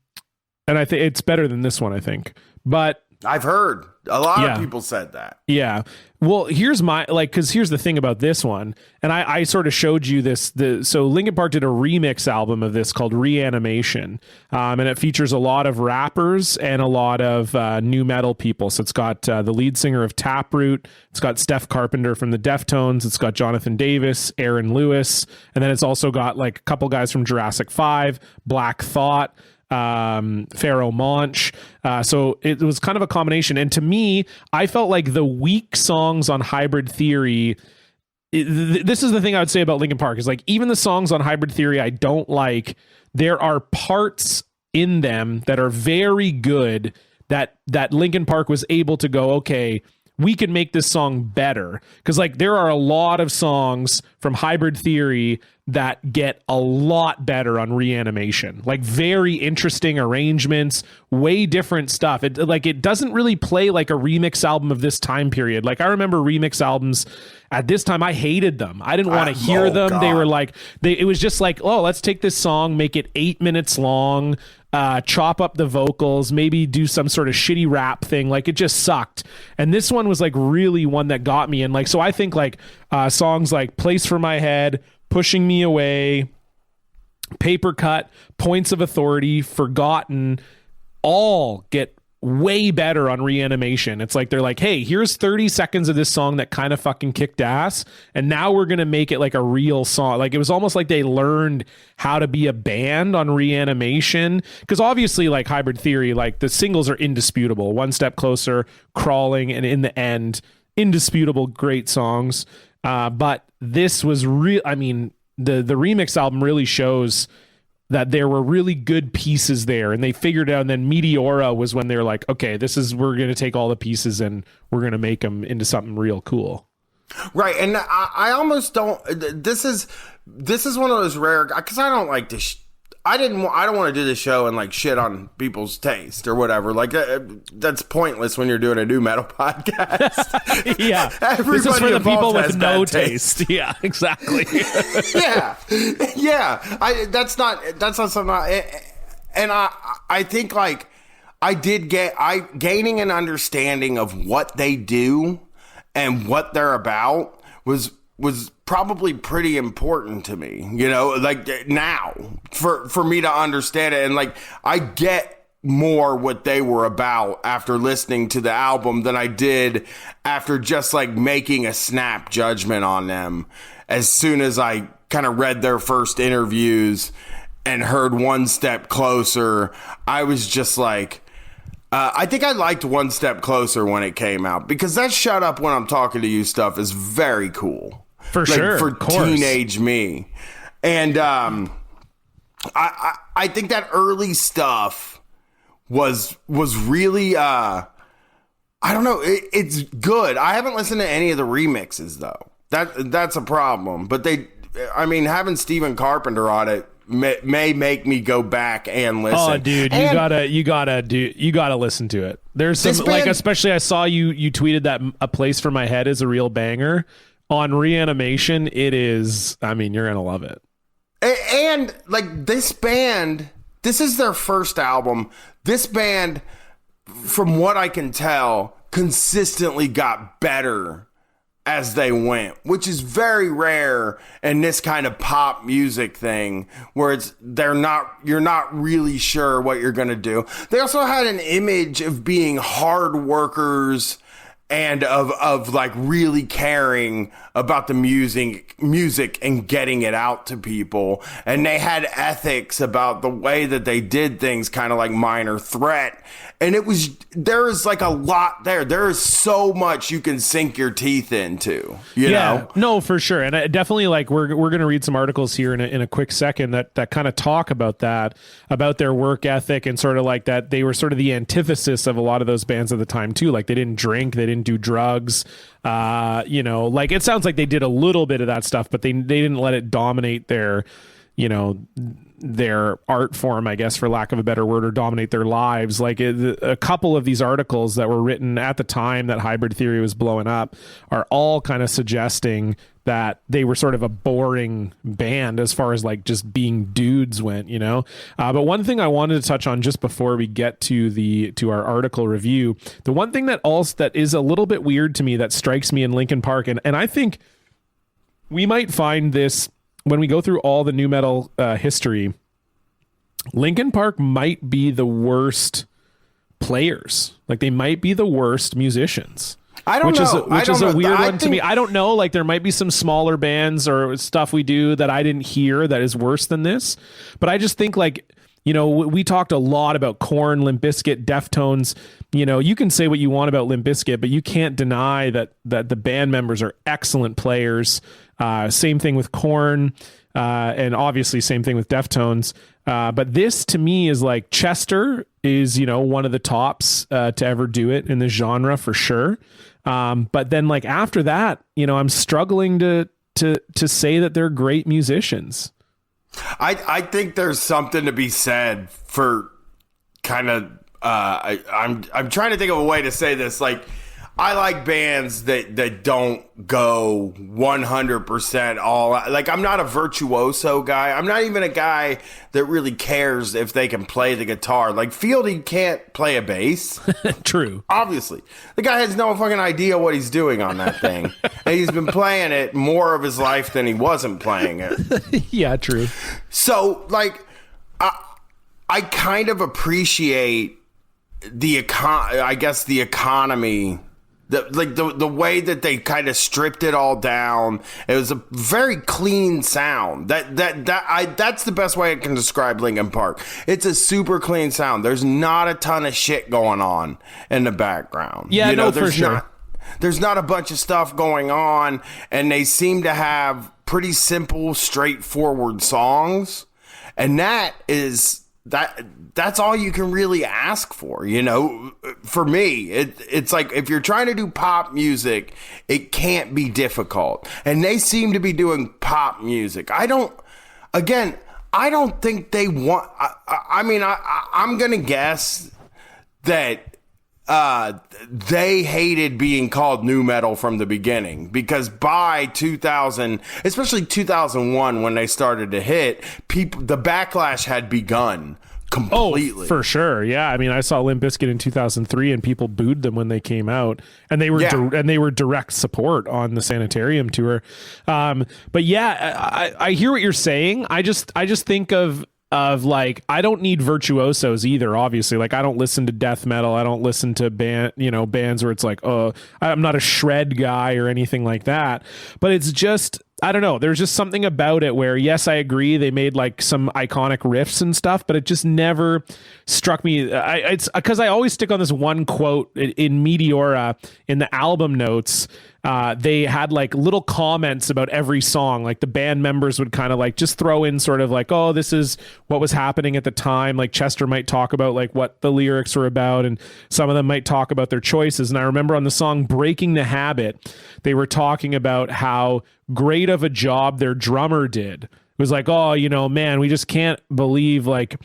I think it's better than this one, I think, but I've heard a lot of people said that. Yeah. Well, here's my, like, cause here's the thing about this one. And I sort of showed you this, so Linkin Park did a remix album of this called Reanimation. And it features a lot of rappers and a lot of new metal people. So it's got the lead singer of Taproot. It's got Steph Carpenter from the Deftones. It's got Jonathan Davis, Aaron Lewis. And then it's also got like a couple guys from Jurassic 5, Black Thought, Pharaoh Monch. So it was kind of a combination. And to me, I felt like the weak songs on Hybrid Theory, this is the thing I would say about Linkin Park, is like even the songs on Hybrid Theory I don't like, there are parts in them that are very good that Linkin Park was able to go, okay, we can make this song better. Because like there are a lot of songs from Hybrid Theory that get a lot better on Reanimation, like very interesting arrangements, way different stuff. It doesn't really play like a remix album of this time period. Like I remember remix albums at this time, I hated them. I didn't want to hear them. God. They were like, it was just like, oh, let's take this song, make it 8 minutes long, chop up the vocals, maybe do some sort of shitty rap thing. Like it just sucked. And this one was like really one that got me. And like, so I think like songs like Place for My Head, Pushing Me Away, Paper Cut, Points of Authority, Forgotten, all get way better on Reanimation. It's like they're like, hey, here's 30 seconds of this song that kind of fucking kicked ass, and now we're gonna make it like a real song. Like it was almost like they learned how to be a band on Reanimation, because obviously like Hybrid Theory, like the singles are indisputable. One Step Closer, Crawling, and In the End, indisputable great songs. But this was real. I mean, the remix album really shows that there were really good pieces there, and they figured it out. And then Meteora was when they're like, okay, we're going to take all the pieces and we're going to make them into something real cool. Right. And I almost don't, this is one of those rare, cause I don't like to, I don't want to do the show and like shit on people's taste or whatever. Like that's pointless when you're doing a new metal podcast. Yeah. This is for the people with no taste. Yeah, exactly. Yeah. Yeah. That's not something and I think like gaining an understanding of what they do and what they're about was probably pretty important to me, you know, like now for me to understand it. And like, I get more what they were about after listening to the album than I did after just like making a snap judgment on them. As soon as I kind of read their first interviews and heard One Step Closer, I was just like, I think I liked One Step Closer when it came out because that "Shut Up When I'm Talking to You" stuff is very cool. For sure. For teenage me. And I think that early stuff was really I don't know, it's good. I haven't listened to any of the remixes though. That's a problem. But having Stephen Carpenter on it may make me go back and listen. Oh, dude, you gotta listen to it. There's some especially I saw you tweeted that "A Place for My Head" is a real banger. On Reanimation, it is. I mean, you're gonna love it. And like this band, this is their first album. This band, from what I can tell, consistently got better as they went, which is very rare in this kind of pop music thing where you're not really sure what you're going to do. They also had an image of being hard workers and of like really caring about the music and getting it out to people. And they had ethics about the way that they did things, kind of like Minor Threat. And there is like a lot there. There is so much you can sink your teeth into, you know? No, for sure. And I definitely we're going to read some articles here in a quick second that kind of talk about that, about their work ethic and sort of like that they were sort of the antithesis of a lot of those bands at the time too. Like they didn't drink, they didn't do drugs. Like it sounds like they did a little bit of that stuff, but they didn't let it dominate their art form, I guess, for lack of a better word, or dominate their lives. Like a couple of these articles that were written at the time that hybrid theory was blowing up are all kind of suggesting that they were sort of a boring band as far as like just being dudes went, but one thing I wanted to touch on just before we get to our article review, the one thing that is a little bit weird to me that strikes me in Linkin Park, and I think we might find this when we go through all the nu metal history, Linkin Park might be the worst players. Like they might be the worst musicians. I don't know. Which is a weird one to me. I don't know. Like there might be some smaller bands or stuff we do that I didn't hear that is worse than this. But I just think we talked a lot about Korn, Limp Bizkit, Deftones. You can say what you want about Limp Bizkit, but you can't deny that the band members are excellent players. Same thing with Korn, and obviously same thing with Deftones. But this to me is like Chester is, one of the tops to ever do it in the genre for sure. But then like after that, I'm struggling to say that they're great musicians. I think there's something to be said for kind of I'm trying to think of a way to say this. Like I like bands that don't go 100% all out. Like I'm not a virtuoso guy. I'm not even a guy that really cares if they can play the guitar. Like P.O.D can't play a bass. True. Obviously. The guy has no fucking idea what he's doing on that thing. And he's been playing it more of his life than he wasn't playing it. Yeah, true. So like I kind of appreciate the economy. The way that they kind of stripped it all down, it was a very clean sound. That's the best way I can describe Linkin Park. It's a super clean sound. There's not a ton of shit going on in the background. Yeah, for sure. There's not a bunch of stuff going on, and they seem to have pretty simple, straightforward songs, and that's all you can really ask for, For me, it's like if you're trying to do pop music, it can't be difficult. And they seem to be doing pop music. I don't think they want. I'm gonna guess that they hated being called nu metal from the beginning, because by 2000, especially 2001, when they started to hit, the backlash had begun completely. Oh, for sure. Yeah. I mean, I saw Limp Bizkit in 2003 and people booed them when they came out, and they were direct support on the Sanitarium tour. But yeah, I hear what you're saying. I just think of like, I don't need virtuosos either. Obviously, like I don't listen to death metal. I don't listen to bands where it's like, I'm not a shred guy or anything like that. But it's just I don't know. There's just something about it where, yes, I agree. They made like some iconic riffs and stuff, but it just never struck me. It's because I always stick on this one quote in Meteora in the album notes. They had like little comments about every song. Like the band members would kind of like just throw in sort of like, oh, this is what was happening at the time. Like Chester might talk about like what the lyrics were about, and some of them might talk about their choices. And I remember on the song Breaking the Habit, they were talking about how great of a job their drummer did. It was like, oh, man, we just can't believe like,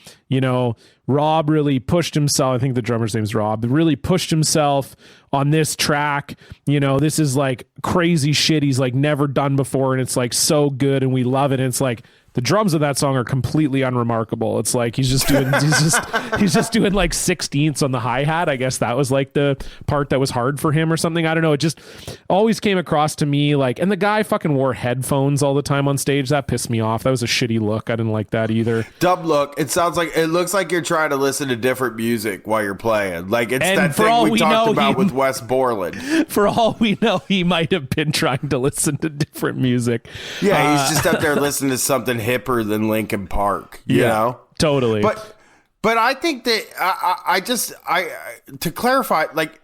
Rob really pushed himself. I think the drummer's name's Rob. Really pushed himself on this track. This is like crazy shit he's like never done before, and it's like so good, and we love it. And it's like the drums of that song are completely unremarkable. It's like he's just doing like 16ths on the hi-hat. I guess that was like the part that was hard for him or something. I don't know. It just always came across to me like, and the guy fucking wore headphones all the time on stage. That pissed me off. That was a shitty look. I didn't like that either. Dumb look. It looks like you're trying to listen to different music while you're playing. Like it's and that thing we talked about with Wes Borland. For all we know, he might have been trying to listen to different music. Yeah, he's just up there listening to something hipper than Linkin Park, you know? Totally. But I think that I to clarify, like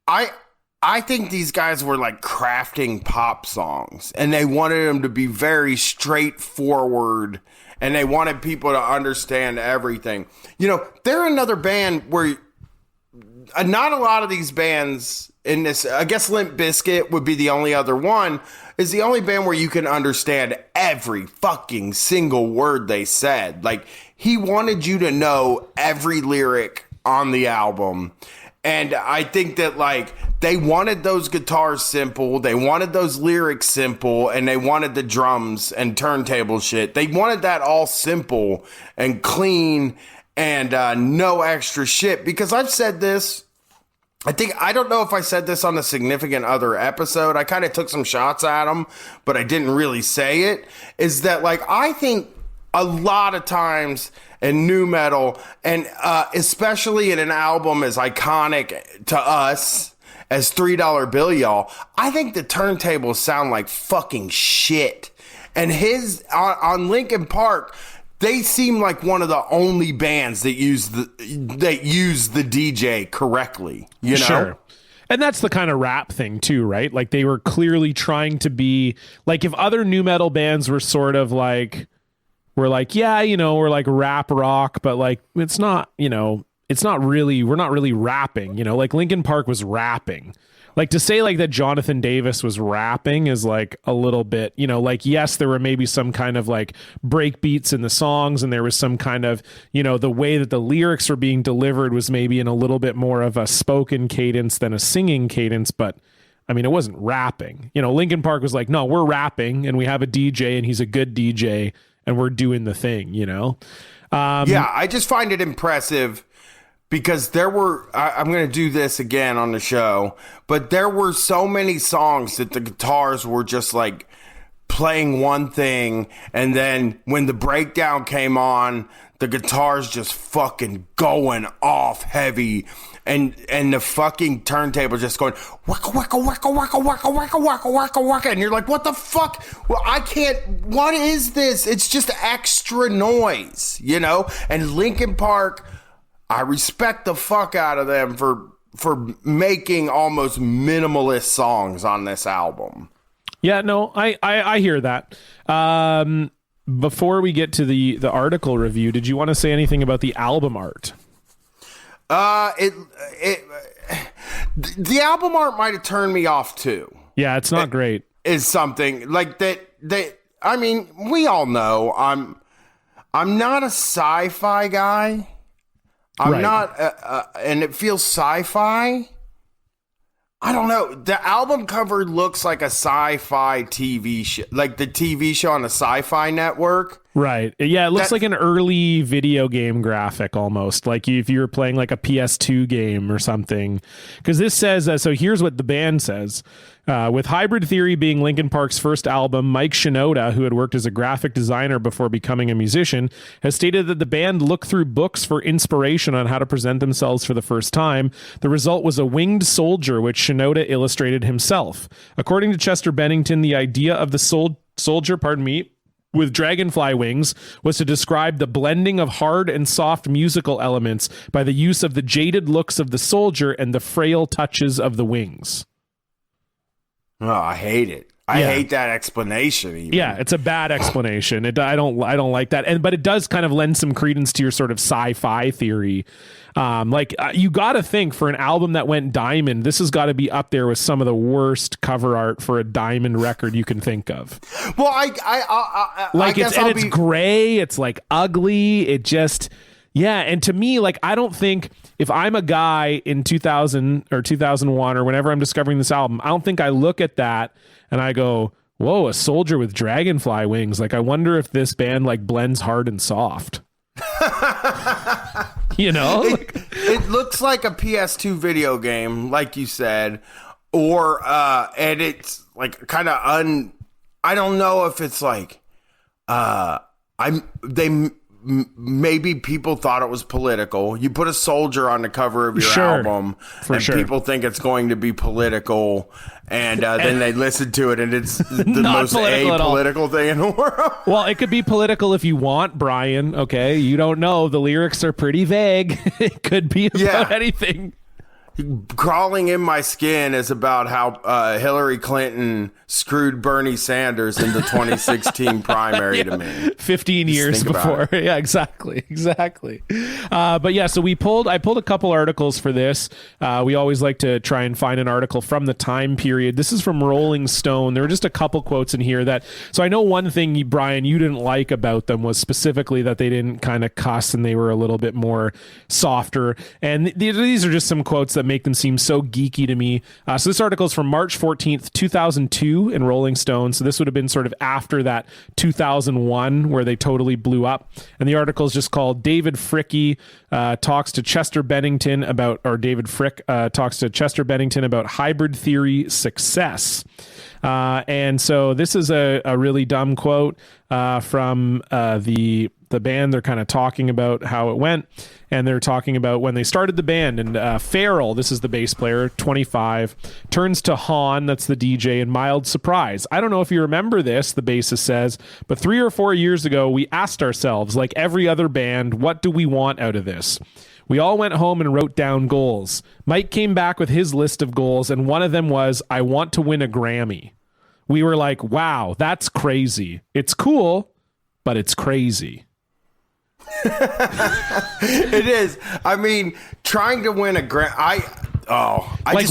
I think these guys were like crafting pop songs, and they wanted them to be very straightforward, and they wanted people to understand everything. They're another band where not a lot of these bands in this, I guess Limp Bizkit would be the only other one, is the only band where you can understand every fucking single word they said. Like, he wanted you to know every lyric on the album. And I think that, like, they wanted those guitars simple, they wanted those lyrics simple, and they wanted the drums and turntable shit. They wanted that all simple and clean and no extra shit. Because I've said this, I don't know if I said this on a Significant Other episode. I kind of took some shots at them, but I didn't really say it. Is that, like, I think a lot of times in nu metal, and especially in an album as iconic to us as $3 Bill Y'all, I think the turntables sound like fucking shit. And on Linkin Park, they seem like one of the only bands that use the DJ correctly, you know? Sure. And that's the kind of rap thing too, right? Like they were clearly trying to be like, if other nu metal bands were sort of like, we're like, yeah, we're like rap rock, but like, it's not really, we're not really rapping, like Linkin Park was rapping. Like to say like that Jonathan Davis was rapping is like a little bit, like, yes, there were maybe some kind of like break beats in the songs, and there was some kind of, the way that the lyrics were being delivered was maybe in a little bit more of a spoken cadence than a singing cadence. But I mean, it wasn't rapping. Linkin Park was like, no, we're rapping, and we have a DJ, and he's a good DJ, and we're doing the thing, Yeah, I just find it impressive. Because there were, I'm going to do this again on the show, but there were so many songs that the guitars were just like playing one thing, and then when the breakdown came on, the guitars just fucking going off heavy, and the fucking turntable just going waka waka waka waka waka waka waka waka waka, and you're like, what the fuck? Well, I can't. What is this? It's just extra noise, And Linkin Park, I respect the fuck out of them for making almost minimalist songs on this album. Yeah, no, I hear that. Before we get to the article review, did you want to say anything about the album art? The album art might have turned me off too. Yeah, it's not great. Is something like that. I mean, we all know I'm not a sci-fi guy. I'm right. not, and it feels sci-fi. I don't know. The album cover looks like a sci-fi TV show, like the TV show on the Sci-Fi Network. Right. Yeah, it looks like an early video game graphic almost, like if you were playing like a PS2 game or something. Because this says, so here's what the band says. With Hybrid Theory being Linkin Park's first album, Mike Shinoda, who had worked as a graphic designer before becoming a musician, has stated that the band looked through books for inspiration on how to present themselves for the first time. The result was a winged soldier, which Shinoda illustrated himself. According to Chester Bennington, the idea of the soldier, with dragonfly wings was to describe the blending of hard and soft musical elements by the use of the jaded looks of the soldier and the frail touches of the wings. Oh, I hate it. I hate that explanation. Even. Yeah, it's a bad explanation. I don't like that. But it does kind of lend some credence to your sort of sci-fi theory. You got to think, for an album that went diamond, this has got to be up there with some of the worst cover art for a diamond record you can think of. Well, it's gray. It's like ugly. It just. Yeah, and to me, like, I don't think if I'm a guy in 2000 or 2001 or whenever I'm discovering this album, I don't think I look at that and I go, whoa, a soldier with dragonfly wings. Like, I wonder if this band, like, blends hard and soft. You know? It looks like a PS2 video game, like you said, or, and it's, like, kind of I don't know if it's, like, maybe people thought it was political. You put a soldier on the cover of your album, and people think it's going to be political, and then they listen to it, and it's the most apolitical thing in the world. Well, it could be political if you want, Brian. Okay, you don't know. The lyrics are pretty vague. It could be about anything. Crawling in My Skin is about how Hillary Clinton screwed Bernie Sanders in the 2016 primary to me. 15 years before. Yeah, exactly. But yeah, so I pulled a couple articles for this. We always like to try and find an article from the time period. This is from Rolling Stone. There were just a couple quotes in here so I know one thing, Brian, you didn't like about them was specifically that they didn't kind of cuss and they were a little bit more softer. And these are just some quotes that make them seem so geeky to me. So this article is from March 14th, 2002 in Rolling Stone. So this would have been sort of after that 2001 where they totally blew up. And the article is just called David Frick talks to Chester Bennington about hybrid theory success. And so this is a really dumb quote from the band. They're kind of talking about how it went, and they're talking about when they started the band. And Farrell, this is the bass player, 25, turns to Han, that's the DJ, in mild surprise. I don't know if you remember this, the bassist says, but 3 or 4 years ago, we asked ourselves, like every other band, what do we want out of this? We all went home and wrote down goals. Mike came back with his list of goals, and one of them was, I want to win a Grammy. We were like, wow, that's crazy. It's cool, but it's crazy. It is. I mean, trying to win a Grammy.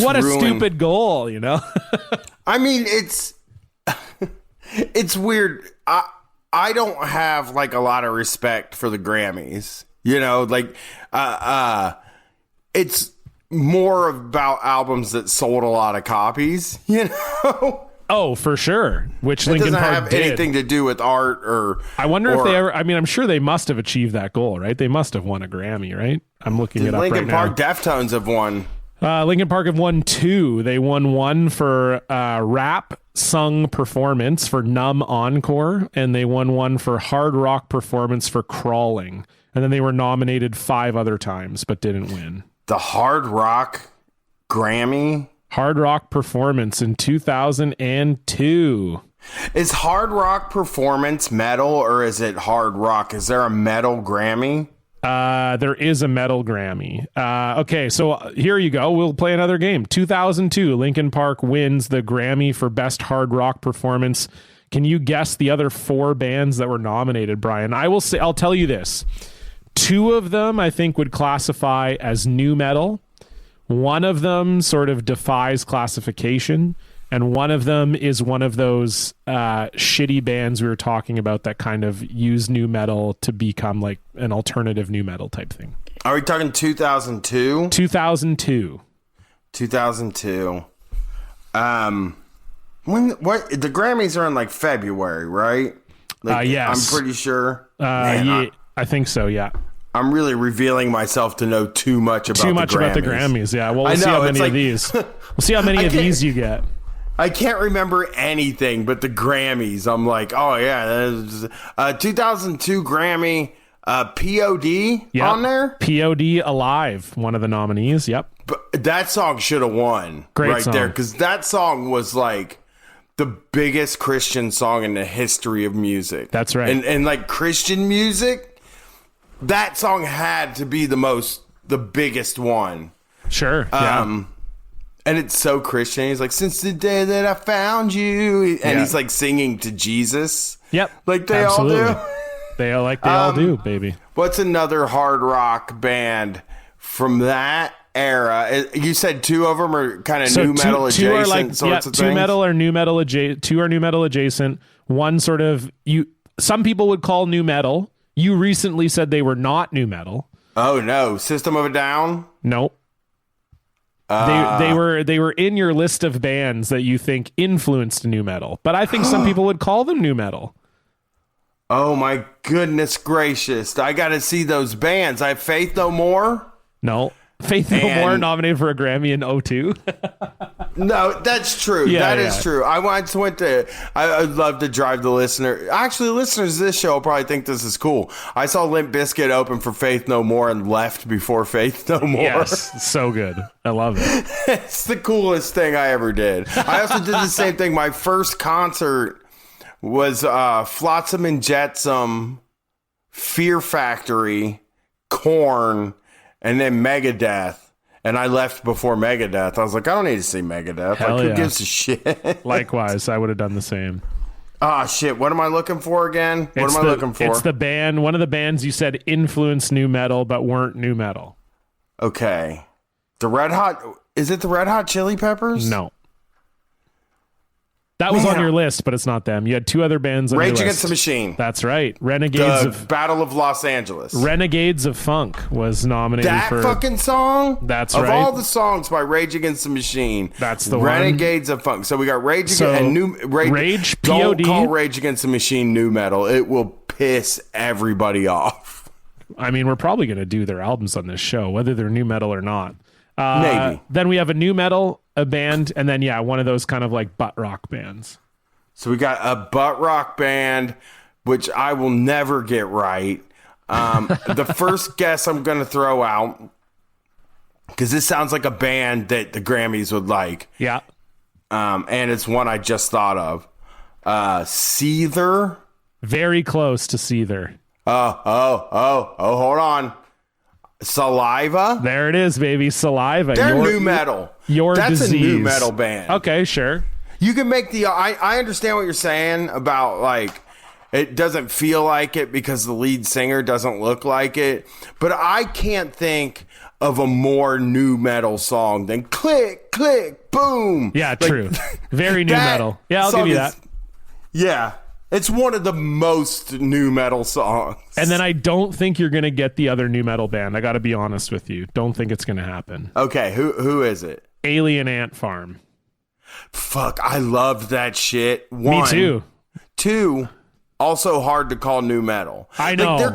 What a stupid goal, you know? I mean, it's weird. I don't have like a lot of respect for the Grammys. You know, like it's more about albums that sold a lot of copies, you know? Oh, for sure. Which it Linkin doesn't Park have did. anything to do with art or. I wonder if they ever. I mean, I'm sure they must have achieved that goal, right? They must have won a Grammy, right? I'm looking it up right now. Linkin Park, Deftones have won. Linkin Park have won 2. They won one for rap sung performance for Numb Encore, and they won one for hard rock performance for Crawling. And then they were nominated 5 other times, but didn't win. The hard rock Grammy. Hard rock performance in 2002. Is hard rock performance metal or is it hard rock? Is there a metal Grammy? There is a metal Grammy. Okay, so here you go. We'll play another game. 2002, Linkin Park wins the Grammy for Best Hard Rock Performance. Can you guess the other 4 bands that were nominated, Brian? I'll tell you this. 2 of them I think would classify as nu metal. One of them sort of defies classification, and one of them is one of those shitty bands we were talking about that kind of use nu metal to become like an alternative nu metal type thing. Are we talking 2002? 2002. 2002. What the Grammys are in like February, right? Yes. I'm pretty sure. Yeah, I think so. Yeah. I'm really revealing myself to know too much about the Grammys. Yeah. Well, we'll see how many of these. We'll see how many of these you get. I can't remember anything but the Grammys. I'm like, oh yeah, 2002 Grammy, P.O.D. on there. P.O.D. Alive, one of the nominees. Yep. But that song should have won Great song. there, because that song was like the biggest Christian song in the history of music. That's right. And like Christian music, that song had to be the biggest one. Sure. Yeah. And it's so Christian. He's like, since the day that I found you. And he's like singing to Jesus. Yep. Like they all do. They all do, baby. What's another hard rock band from that era? You said two of them are kind of new metal adjacent two are like, sorts of two things? metal or new metal adjacent. Two are new metal adjacent. One sort of, some people would call new metal. You recently said they were not new metal. Oh, no. System of a Down? Nope. They were in your list of bands that you think influenced new metal, but I think some people would call them new metal. Oh my goodness gracious! I got to see those bands. I have Faith No More. No, Faith No More nominated for a Grammy in 2002. No, that's true. That is true. I once went to. I'd love to drive the listener. Actually, listeners to this show will probably think this is cool. I saw Limp Bizkit open for Faith No More and left before Faith No More. Yes, so good. I love it. It's the coolest thing I ever did. I also did the same thing. My first concert was Flotsam and Jetsam, Fear Factory, Korn, and then Megadeth. And I left before Megadeth. I was like, I don't need to see Megadeth. Hell like, who yeah. gives a shit? Likewise, I would have done the same. Ah, shit. What am I looking for again? What am I looking for? It's the band, one of the bands you said influenced new metal, but weren't new metal. Okay. Is it the Red Hot Chili Peppers? No. That was on your list, but it's not them. You had two other bands on your list. Rage Against the Machine. That's right. Renegades The Battle of Los Angeles. Renegades of Funk was nominated That for fucking song? That's of right. Of all the songs by Rage Against the Machine, that's the Renegades of Funk. So we got Rage Rage, Don't P.O.D. call Rage Against the Machine new metal. It will piss everybody off. I mean, we're probably going to do their albums on this show, whether they're new metal or not. Maybe. Then we have a new metal, a band, and then, one of those kind of like butt rock bands. So we got a butt rock band, which I will never get right. The first guess I'm going to throw out, because this sounds like a band that the Grammys would like. Yeah. And it's one I just thought of. Seether. Very close to Seether. Hold on. Saliva. There it is, baby. Saliva. They're new metal. That's disease. A new metal band. Okay, sure. You can make I understand what you're saying about like it doesn't feel like it because the lead singer doesn't look like it, but I can't think of a more new metal song than Click Click Boom. Yeah, true. Very new metal. Yeah, I'll give you that. Yeah. It's one of the most new metal songs. And then I don't think you're going to get the other new metal band. I got to be honest with you. Don't think it's going to happen. Okay, who is it? Alien Ant Farm. Fuck, I loved that shit. Me too. Two, also hard to call new metal. I know.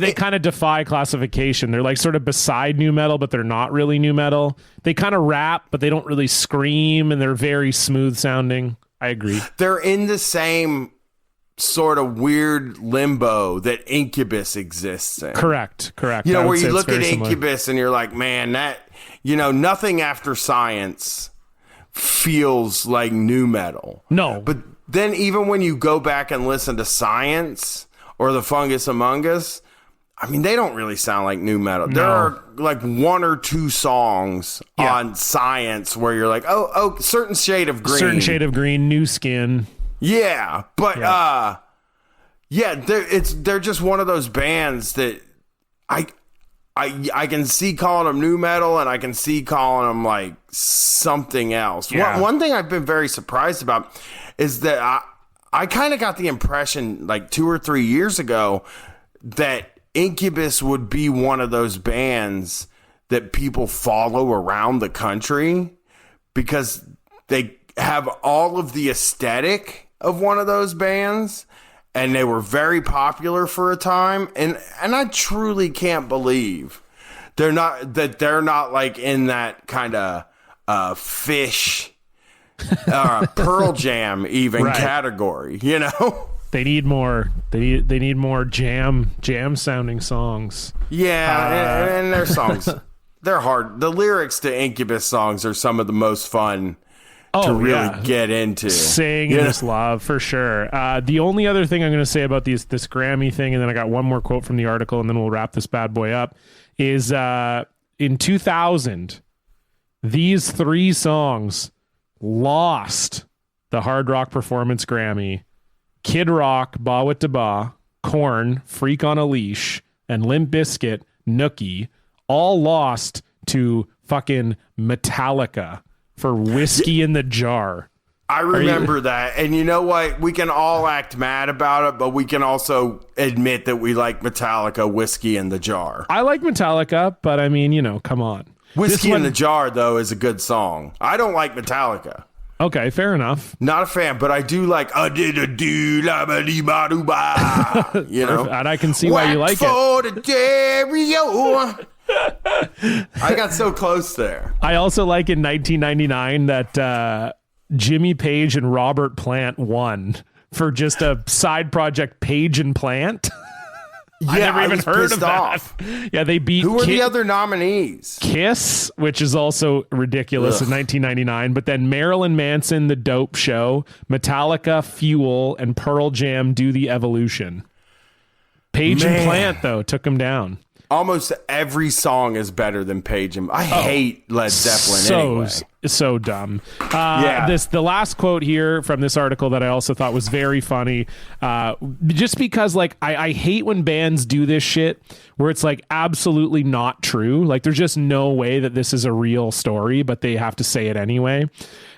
They kind of defy classification. They're like sort of beside new metal, but they're not really new metal. They kind of rap, but they don't really scream, and they're very smooth sounding. I agree. They're in the same sort of weird limbo that Incubus exists in. Correct. You know, where you look at Incubus and you're like, man, that, nothing after Science feels like new metal. No. But then even when you go back and listen to Science or The Fungus Among Us, I mean, they don't really sound like new metal. No. There are like one or two songs on Science where you're like, oh, certain shade of green. New Skin. Yeah, but they're just one of those bands that I can see calling them new metal, and I can see calling them like something else. Yeah. One thing I've been very surprised about is that I kind of got the impression like 2 or 3 years ago that Incubus would be one of those bands that people follow around the country because they have all of the aesthetic of one of those bands, and they were very popular for a time. And I truly can't believe they're not like in that kind of Fish, Pearl Jam even category, you know? They need more. They need more jam sounding songs. Yeah, and their songs, they're hard. The lyrics to Incubus songs are some of the most fun to really get into. Sing and just love, for sure. The only other thing I'm going to say about this Grammy thing, and then I got one more quote from the article, and then we'll wrap this bad boy up, is in 2000, these 3 songs lost the Hard Rock Performance Grammy. Kid Rock, Ba Wit Da Ba, Korn, Freak on a Leash, and Limp Bizkit, Nookie, all lost to fucking Metallica for Whiskey in the Jar. I remember that. And you know what? We can all act mad about it, but we can also admit that we like Metallica, Whiskey in the Jar. I like Metallica, but I mean, come on. Whiskey in the Jar, though, is a good song. I don't like Metallica. Okay, fair enough. Not a fan, but I do like a-did-a-do-la-ba-dee-ba-doo-ba. You know? And I can see why you like for the stereo. I got so close there. I also like in 1999 that Jimmy Page and Robert Plant won for just a side project, Page and Plant. Yeah, I never even heard of off. that. Yeah, they beat. Who were the other nominees? Kiss, which is also ridiculous in 1999. But then Marilyn Manson, The Dope Show, Metallica, Fuel, and Pearl Jam, Do the Evolution. Page and Plant, though, took them down. Almost every song is better than Page and I hate Led Zeppelin anyway. So dumb. The last quote here from this article that I also thought was very funny, just because like I hate when bands do this shit where it's like absolutely not true. Like there's just no way that this is a real story, but they have to say it anyway.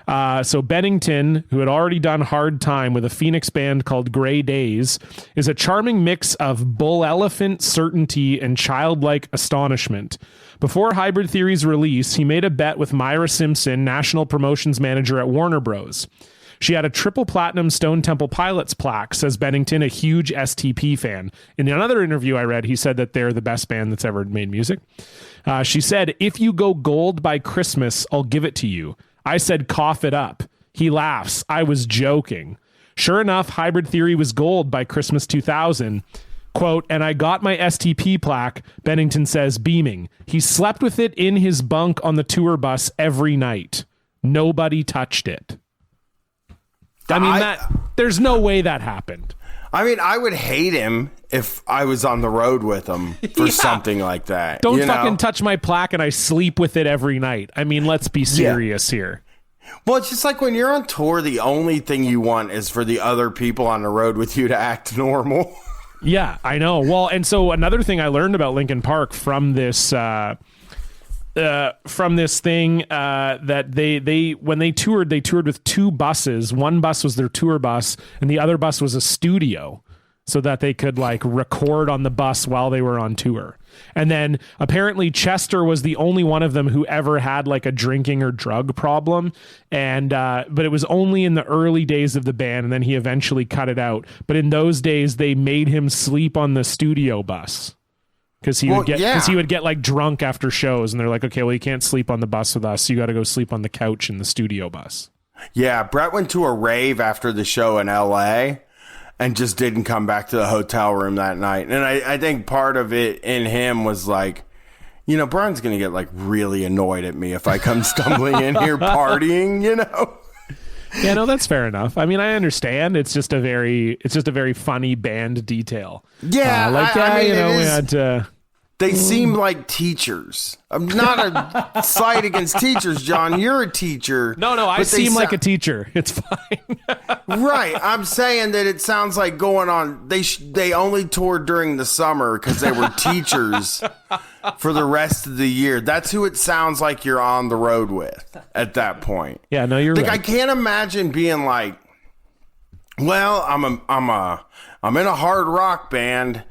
So Bennington, who had already done Hard Time with a Phoenix band called Grey Days, is a charming mix of bull elephant certainty and childlike astonishment. Before Hybrid Theory's release, he made a bet with Myra Simpson, national promotions manager at Warner Bros. She had a triple platinum Stone Temple Pilots plaque, says Bennington, a huge STP fan. In another interview I read, he said that they're the best band that's ever made music. She said, "If you go gold by Christmas, I'll give it to you." I said, "Cough it up." He laughs. I was joking. Sure enough, Hybrid Theory was gold by Christmas 2000. Quote, "And I got my STP plaque," Bennington says, beaming. "He slept with it in his bunk on the tour bus every night. Nobody touched it." I mean, there's no way that happened. I mean, I would hate him if I was on the road with him for something like that. Don't fucking touch my plaque and I sleep with it every night. I mean, let's be serious here. Well, it's just like when you're on tour, the only thing you want is for the other people on the road with you to act normal. Yeah, I know. Well, and so another thing I learned about Linkin Park from this thing that they when they toured with 2 buses. One bus was their tour bus and the other bus was a studio so that they could like record on the bus while they were on tour. And then apparently Chester was the only one of them who ever had like a drinking or drug problem. And, but it was only in the early days of the band. And then he eventually cut it out. But in those days, they made him sleep on the studio bus. Because he would get like drunk after shows, and they're like, "Okay, well, you can't sleep on the bus with us. You got to go sleep on the couch in the studio bus." Yeah, Brett went to a rave after the show in L.A. and just didn't come back to the hotel room that night. And I think part of it in him was like, Brian's going to get like really annoyed at me if I come stumbling in here partying, Yeah, no, that's fair enough. I mean, I understand. It's just a very funny band detail. Yeah, we had to. They seem like teachers. I'm not a slight against teachers, John. You're a teacher. No, I seem like a teacher. It's fine. Right. I'm saying that it sounds like going on. They only toured during the summer because they were teachers for the rest of the year. That's who it sounds like you're on the road with at that point. Yeah, no, you're right. I can't imagine being like, well, I'm in a hard rock band.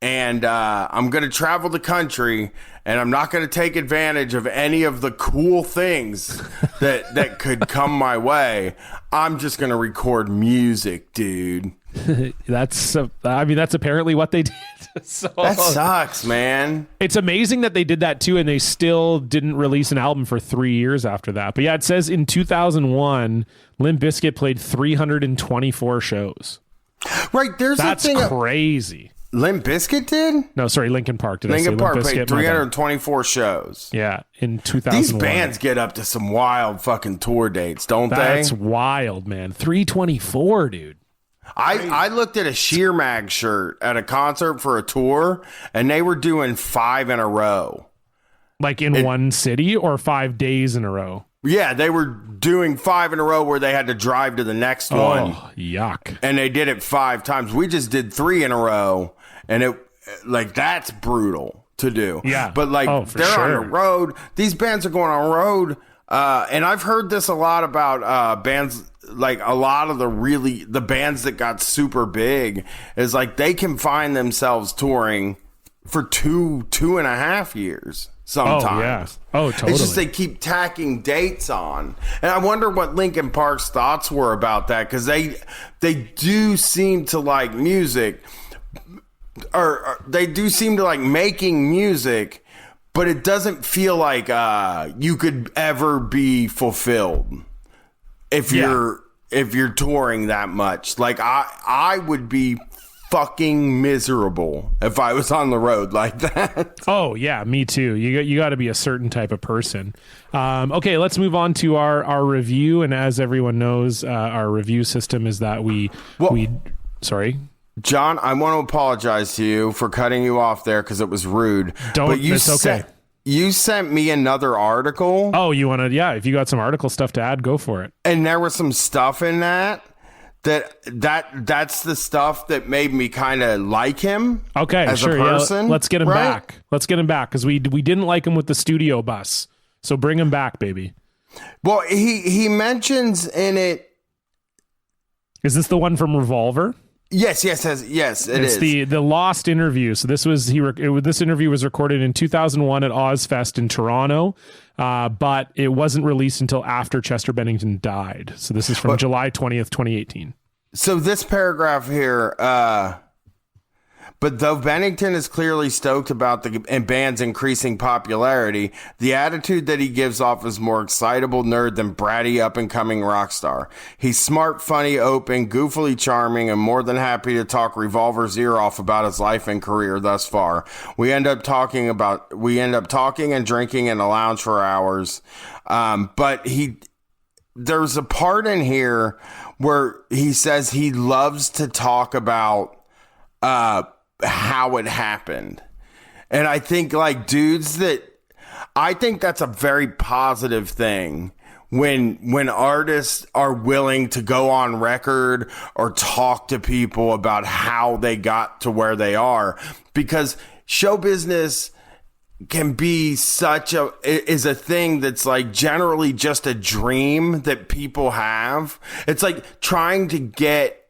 And I'm going to travel the country, and I'm not going to take advantage of any of the cool things that could come my way. I'm just going to record music, dude. That's apparently what they did. So That sucks, man. it's amazing that they did that too, and they still didn't release an album for 3 years after that. But yeah, it says in 2001, Limp Bizkit played 324 shows. Right, there's That's a thing. crazy. Limp Bizkit did? No, sorry, Linkin Park. Linkin Park played My bad. 324 shows. Yeah, in 2001. These bands get up to some wild fucking tour dates, don't That's they? wild, man. 324, dude. I looked at a Sheer Mag shirt at a concert for a tour, and they were doing 5 in a row. Like in one city or 5 days in a row? Yeah, they were doing 5 in a row where they had to drive to the next one. Oh, yuck. And they did it 5 times. We just did 3 in a row, and it like that's brutal to do. Yeah. But like they're on the road. These bands are going on road. And I've heard this a lot about bands, like a lot of the bands that got super big is like they can find themselves touring for 2.5 years sometimes. Oh, yeah. Oh, totally. It's just they keep tacking dates on. And I wonder what Linkin Park's thoughts were about that, because they do seem to like music, or they do seem to like making music, but it doesn't feel like you could ever be fulfilled if you're touring that much. Like I would be fucking miserable if I was on the road like that. Oh yeah, me too. You got to be a certain type of person. Okay, let's move on to our review. And as everyone knows, our review system is that we sorry, John, I want to apologize to you for cutting you off there because it was rude. It's okay. You sent me another article. Oh, you want to? Yeah, if you got some article stuff to add, go for it. And there was some stuff in that's the stuff that made me kind of like him. Okay, as sure. a person, yeah, let's get him right? back. Let's get him back because we didn't like him with the studio bus. So bring him back, baby. Well, he mentions in it. Is this the one from Revolver? Yes, it is. It's the lost interview. So this was this interview was recorded in 2001 at Ozfest in Toronto, but it wasn't released until after Chester Bennington died. So this is from July 20th, 2018. So this paragraph here, but though Bennington is clearly stoked about the band's increasing popularity, the attitude that he gives off is more excitable nerd than bratty up-and-coming rock star. He's smart, funny, open, goofily charming, and more than happy to talk Revolver's ear off about his life and career thus far. We end up talking and drinking in a lounge for hours. But there's a part in here where he says he loves to talk about how it happened. And I think like I think that's a very positive thing when artists are willing to go on record or talk to people about how they got to where they are, because show business can be is a thing that's like generally just a dream that people have. It's like trying to get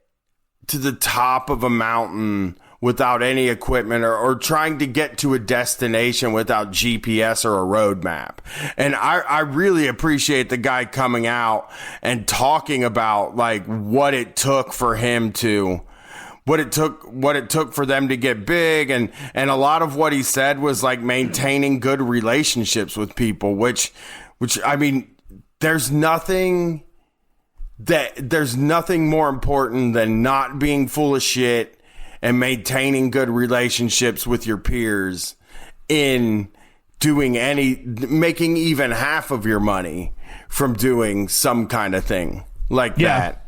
to the top of a mountain without any equipment, or trying to get to a destination without GPS or a roadmap. And I really appreciate the guy coming out and talking about like what it took for him to, what it took for them to get big. And a lot of what he said was like maintaining good relationships with people, which I mean, there's nothing more important than not being full of shit and maintaining good relationships with your peers in making even half of your money from doing some kind of thing like that.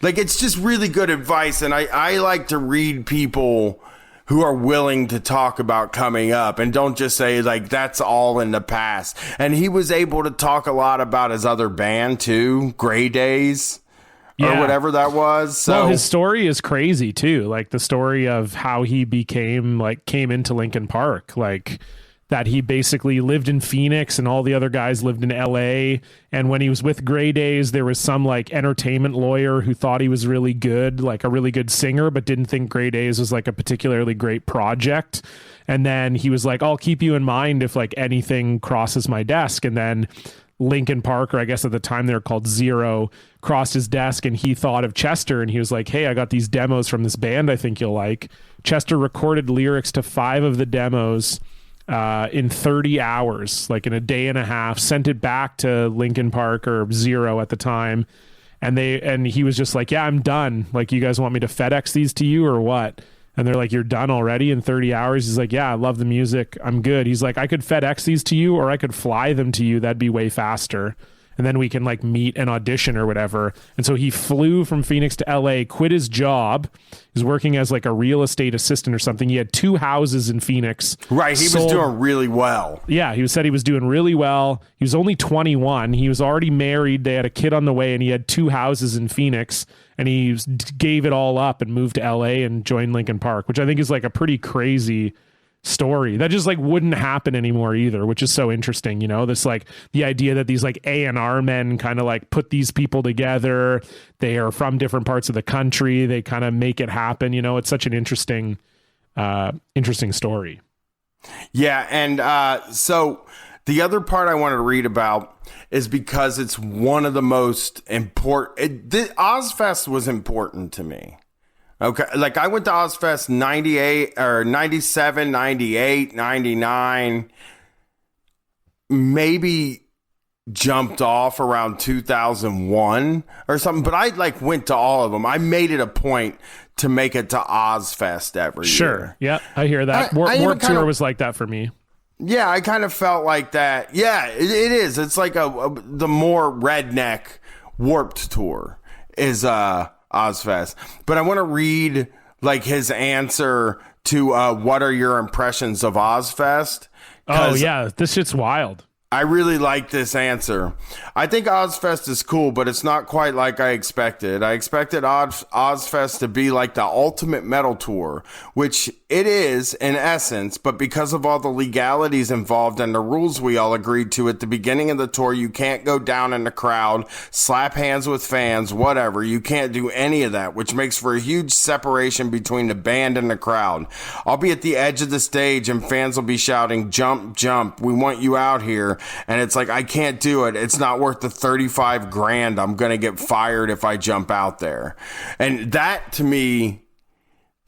Like, it's just really good advice. And I like to read people who are willing to talk about coming up and don't just say like, that's all in the past. And he was able to talk a lot about his other band too, Gray Days. Or whatever that was. So well, his story is crazy too. Like the story of how he came into Linkin Park, like that he basically lived in Phoenix and all the other guys lived in LA. And when he was with Gray Days, there was some like entertainment lawyer who thought he was really good, like a really good singer, but didn't think Gray Days was like a particularly great project. And then he was like, I'll keep you in mind if like anything crosses my desk. And then Linkin Park, or I guess at the time they were called Zero, crossed his desk, and he thought of Chester, and he was like, hey, I got these demos from this band I think you'll like. Chester recorded lyrics to 5 of the demos in 30 hours, like in a day and a half, sent it back to Linkin Park or Zero at the time. And he was just like, yeah, I'm done. Like, you guys want me to FedEx these to you or what? And they're like, you're done already in 30 hours? He's like, yeah, I love the music. I'm good. He's like, I could FedEx these to you, or I could fly them to you. That'd be way faster. And then we can like meet and audition or whatever. And so he flew from Phoenix to LA, quit his job. He was working as like a real estate assistant or something. He had 2 houses in Phoenix. Right. He was doing really well. Yeah. He said he was doing really well. He was only 21. He was already married. They had a kid on the way, and he had 2 houses in Phoenix, and he gave it all up and moved to LA and joined Linkin Park, which I think is like a pretty crazy story that just like wouldn't happen anymore either, which is so interesting. You know, this like the idea that these like A&R men kind of like put these people together. They are from different parts of the country. They kind of make it happen. You know, it's such an interesting story. Yeah. And so the other part I wanted to read about is because it's one of the most important. Ozfest was important to me. Okay, like I went to Ozfest 98 or 97, 98, 99, maybe jumped off around 2001 or something, but I like went to all of them. I made it a point to make it to Ozfest every year. Sure. Yeah, I hear that. Warped Tour was like that for me. Yeah, I kind of felt like that. Yeah, it is. It's like the more redneck Warped Tour is Ozfest. But I want to read like his answer to what are your impressions of Ozfest? Oh yeah, this shit's wild. I really like this answer. I think Ozfest is cool, but it's not quite like I expected. I expected Ozfest to be like the ultimate metal tour, which it is in essence, but because of all the legalities involved and the rules we all agreed to at the beginning of the tour, you can't go down in the crowd, slap hands with fans, whatever. You can't do any of that, which makes for a huge separation between the band and the crowd. I'll be at the edge of the stage and fans will be shouting, jump, jump, we want you out here. And it's like, I can't do it. It's not worth the 35 grand. I'm going to get fired if I jump out there. And that to me,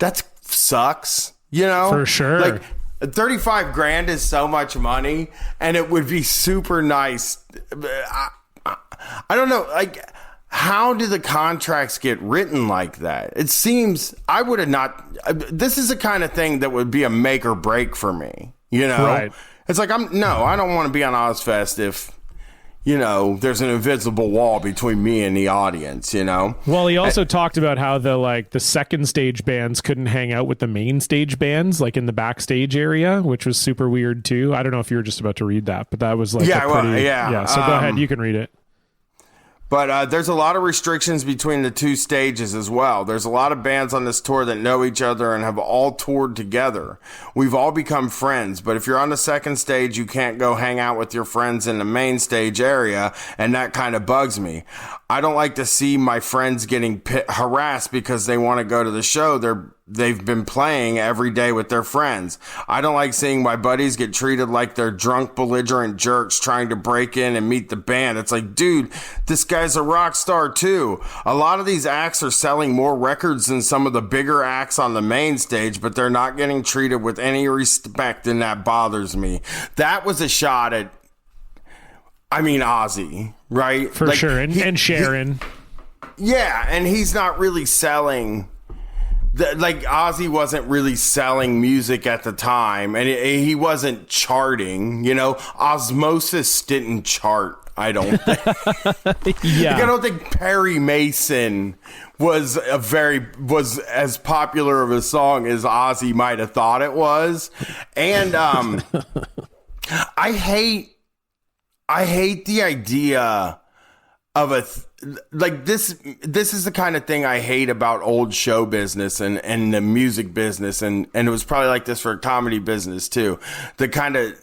that sucks, you know? For sure. Like 35 grand is so much money, and it would be super nice. I don't know. Like, how do the contracts get written like that? It seems I would have not. This is the kind of thing that would be a make or break for me, you know? Right. It's like, I don't want to be on Ozfest if, you know, there's an invisible wall between me and the audience, you know? Well, he also talked about how the second stage bands couldn't hang out with the main stage bands, like in the backstage area, which was super weird too. I don't know if you were just about to read that, but that was like, yeah. So go ahead, you can read it. But there's a lot of restrictions between the 2 stages as well. There's a lot of bands on this tour that know each other and have all toured together. We've all become friends, but if you're on the second stage, you can't go hang out with your friends in the main stage area, and that kind of bugs me. I don't like to see my friends getting harassed because they want to go to the show they've been playing every day with their friends. I don't like seeing my buddies get treated like they're drunk, belligerent jerks trying to break in and meet the band. It's like, dude, this guy's a rock star too. A lot of these acts are selling more records than some of the bigger acts on the main stage, but they're not getting treated with any respect, and that bothers me. That was a shot at, Ozzy, right? For sure. And Sharon. Yeah, and he's not really selling. Like, Ozzy wasn't really selling music at the time, and he wasn't charting, you know? Osmosis didn't chart, I don't think. Yeah. Like, I don't think Perry Mason was as popular of a song as Ozzy might have thought it was. And I hate the idea of this is the kind of thing I hate about old show business and the music business, and it was probably like this for comedy business too. The kind of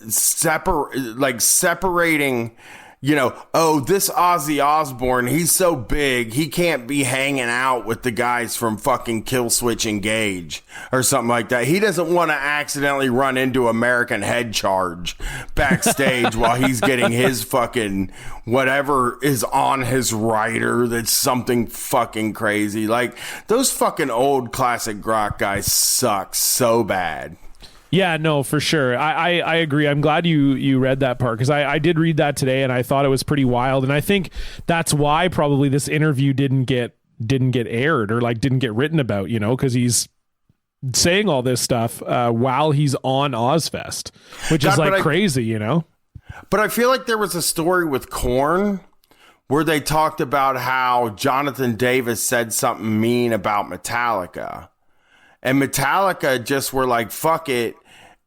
separating oh, this Ozzy Osbourne, he's so big, he can't be hanging out with the guys from fucking Killswitch Engage or something like that. He doesn't want to accidentally run into American Head Charge backstage while he's getting his fucking whatever is on his rider that's something fucking crazy. Like, those fucking old classic rock guys suck so bad. Yeah, no, for sure. I agree. I'm glad you read that part, because I did read that today and I thought it was pretty wild. And I think that's why probably this interview didn't get aired or like didn't get written about, because he's saying all this stuff while he's on Ozfest, which is like crazy, But I feel like there was a story with Korn where they talked about how Jonathan Davis said something mean about Metallica. And Metallica just were like, fuck it.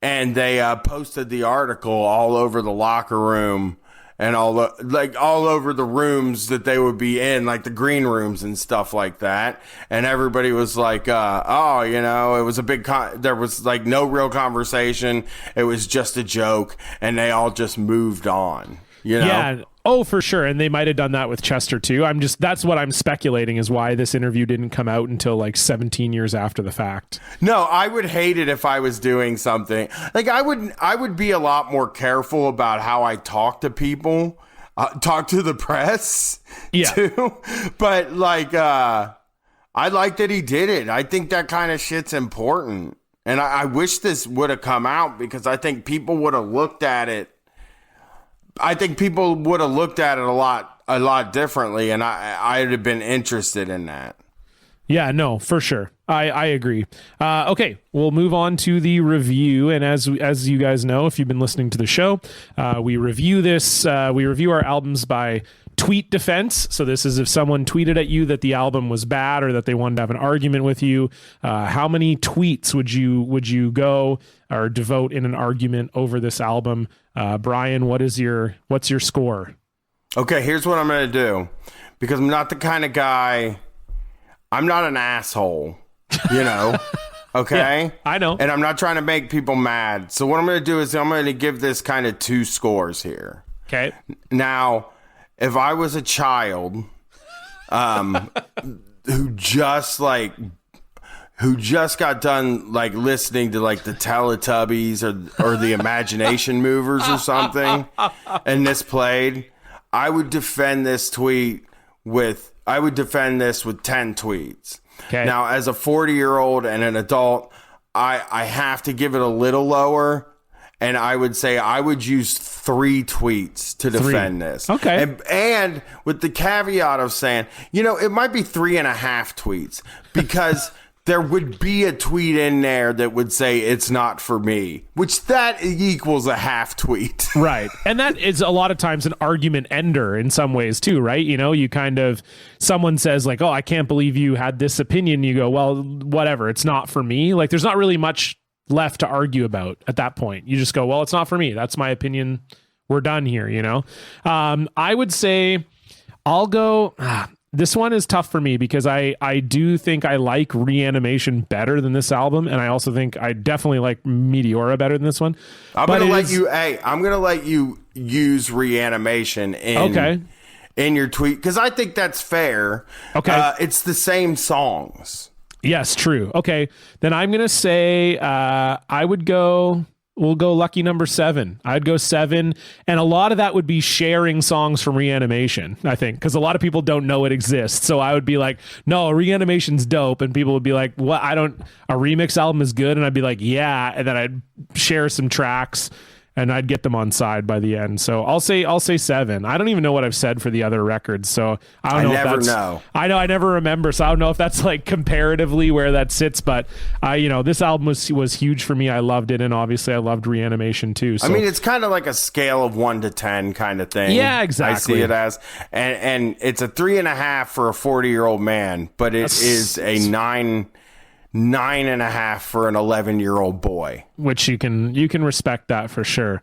And they posted the article all over the locker room and all over the rooms that they would be in, like the green rooms and stuff like that. And everybody was like, it was a big, there was like no real conversation. It was just a joke. And they all just moved on, Yeah. Oh, for sure. And they might have done that with Chester too. That's what I'm speculating is why this interview didn't come out until like 17 years after the fact. No, I would hate it if I was doing something like I would be a lot more careful about how I talk to people, talk to the press too. But like, I like that he did it. I think that kind of shit's important. And I wish this would have come out because I think people would have looked at it. I think people would have looked at it a lot differently, and I'd have been interested in that. Yeah, no, for sure. I agree. Okay, we'll move on to the review. And as you guys know, if you've been listening to the show, we review our albums by tweet defense. So this is if someone tweeted at you that the album was bad or that they wanted to have an argument with you. How many tweets would you go or devote in an argument over this album? Bryan, what's your score? Okay, here's what I'm going to do. Because I'm not the kind of guy, I'm not an asshole, okay? Yeah, I know. And I'm not trying to make people mad. So what I'm going to do is I'm going to give this kind of 2 scores here. Okay. Now, if I was a child who just got done like listening to like the Teletubbies or the Imagination Movers or something, and this played, I would defend this with 10 tweets. Okay. Now, as a 40-year-old and an adult, I have to give it a little lower. And I would say I would use 3 tweets to defend this. Okay. And with the caveat of saying, it might be 3.5 tweets because there would be a tweet in there that would say it's not for me, which that equals a half tweet. Right. And that is a lot of times an argument ender in some ways too, right? You kind of, someone says like, oh, I can't believe you had this opinion. You go, well, whatever. It's not for me. Like there's not really much left to argue about at that point. You just go, well, it's not for me. That's my opinion. We're done here, I would say I'll go, this one is tough for me because I do think I like Reanimation better than this album. And I also think I definitely like Meteora better than this one. I'm going to let you use Reanimation in your tweet because I think that's fair. Okay. It's the same songs. Yes, true. Okay. Then I'm going to say we'll go lucky number 7. I'd go 7. And a lot of that would be sharing songs from Reanimation, I think, because a lot of people don't know it exists. So I would be like, no, Reanimation's dope. And people would be like, what? A remix album is good. And I'd be like, yeah. And then I'd share some tracks and I'd get them on side by the end. So I'll say 7. I don't even know what I've said for the other records. So I know. I never remember. So I don't know if that's like comparatively where that sits, but this album was huge for me. I loved it. And obviously I loved Reanimation too. So. I mean, it's kind of like a scale of 1 to 10 kind of thing. Yeah, exactly. I see it as, and it's a 3.5 for a 40-year-old man, but it is a 9.5 for an 11-year-old boy, which you can respect that for sure.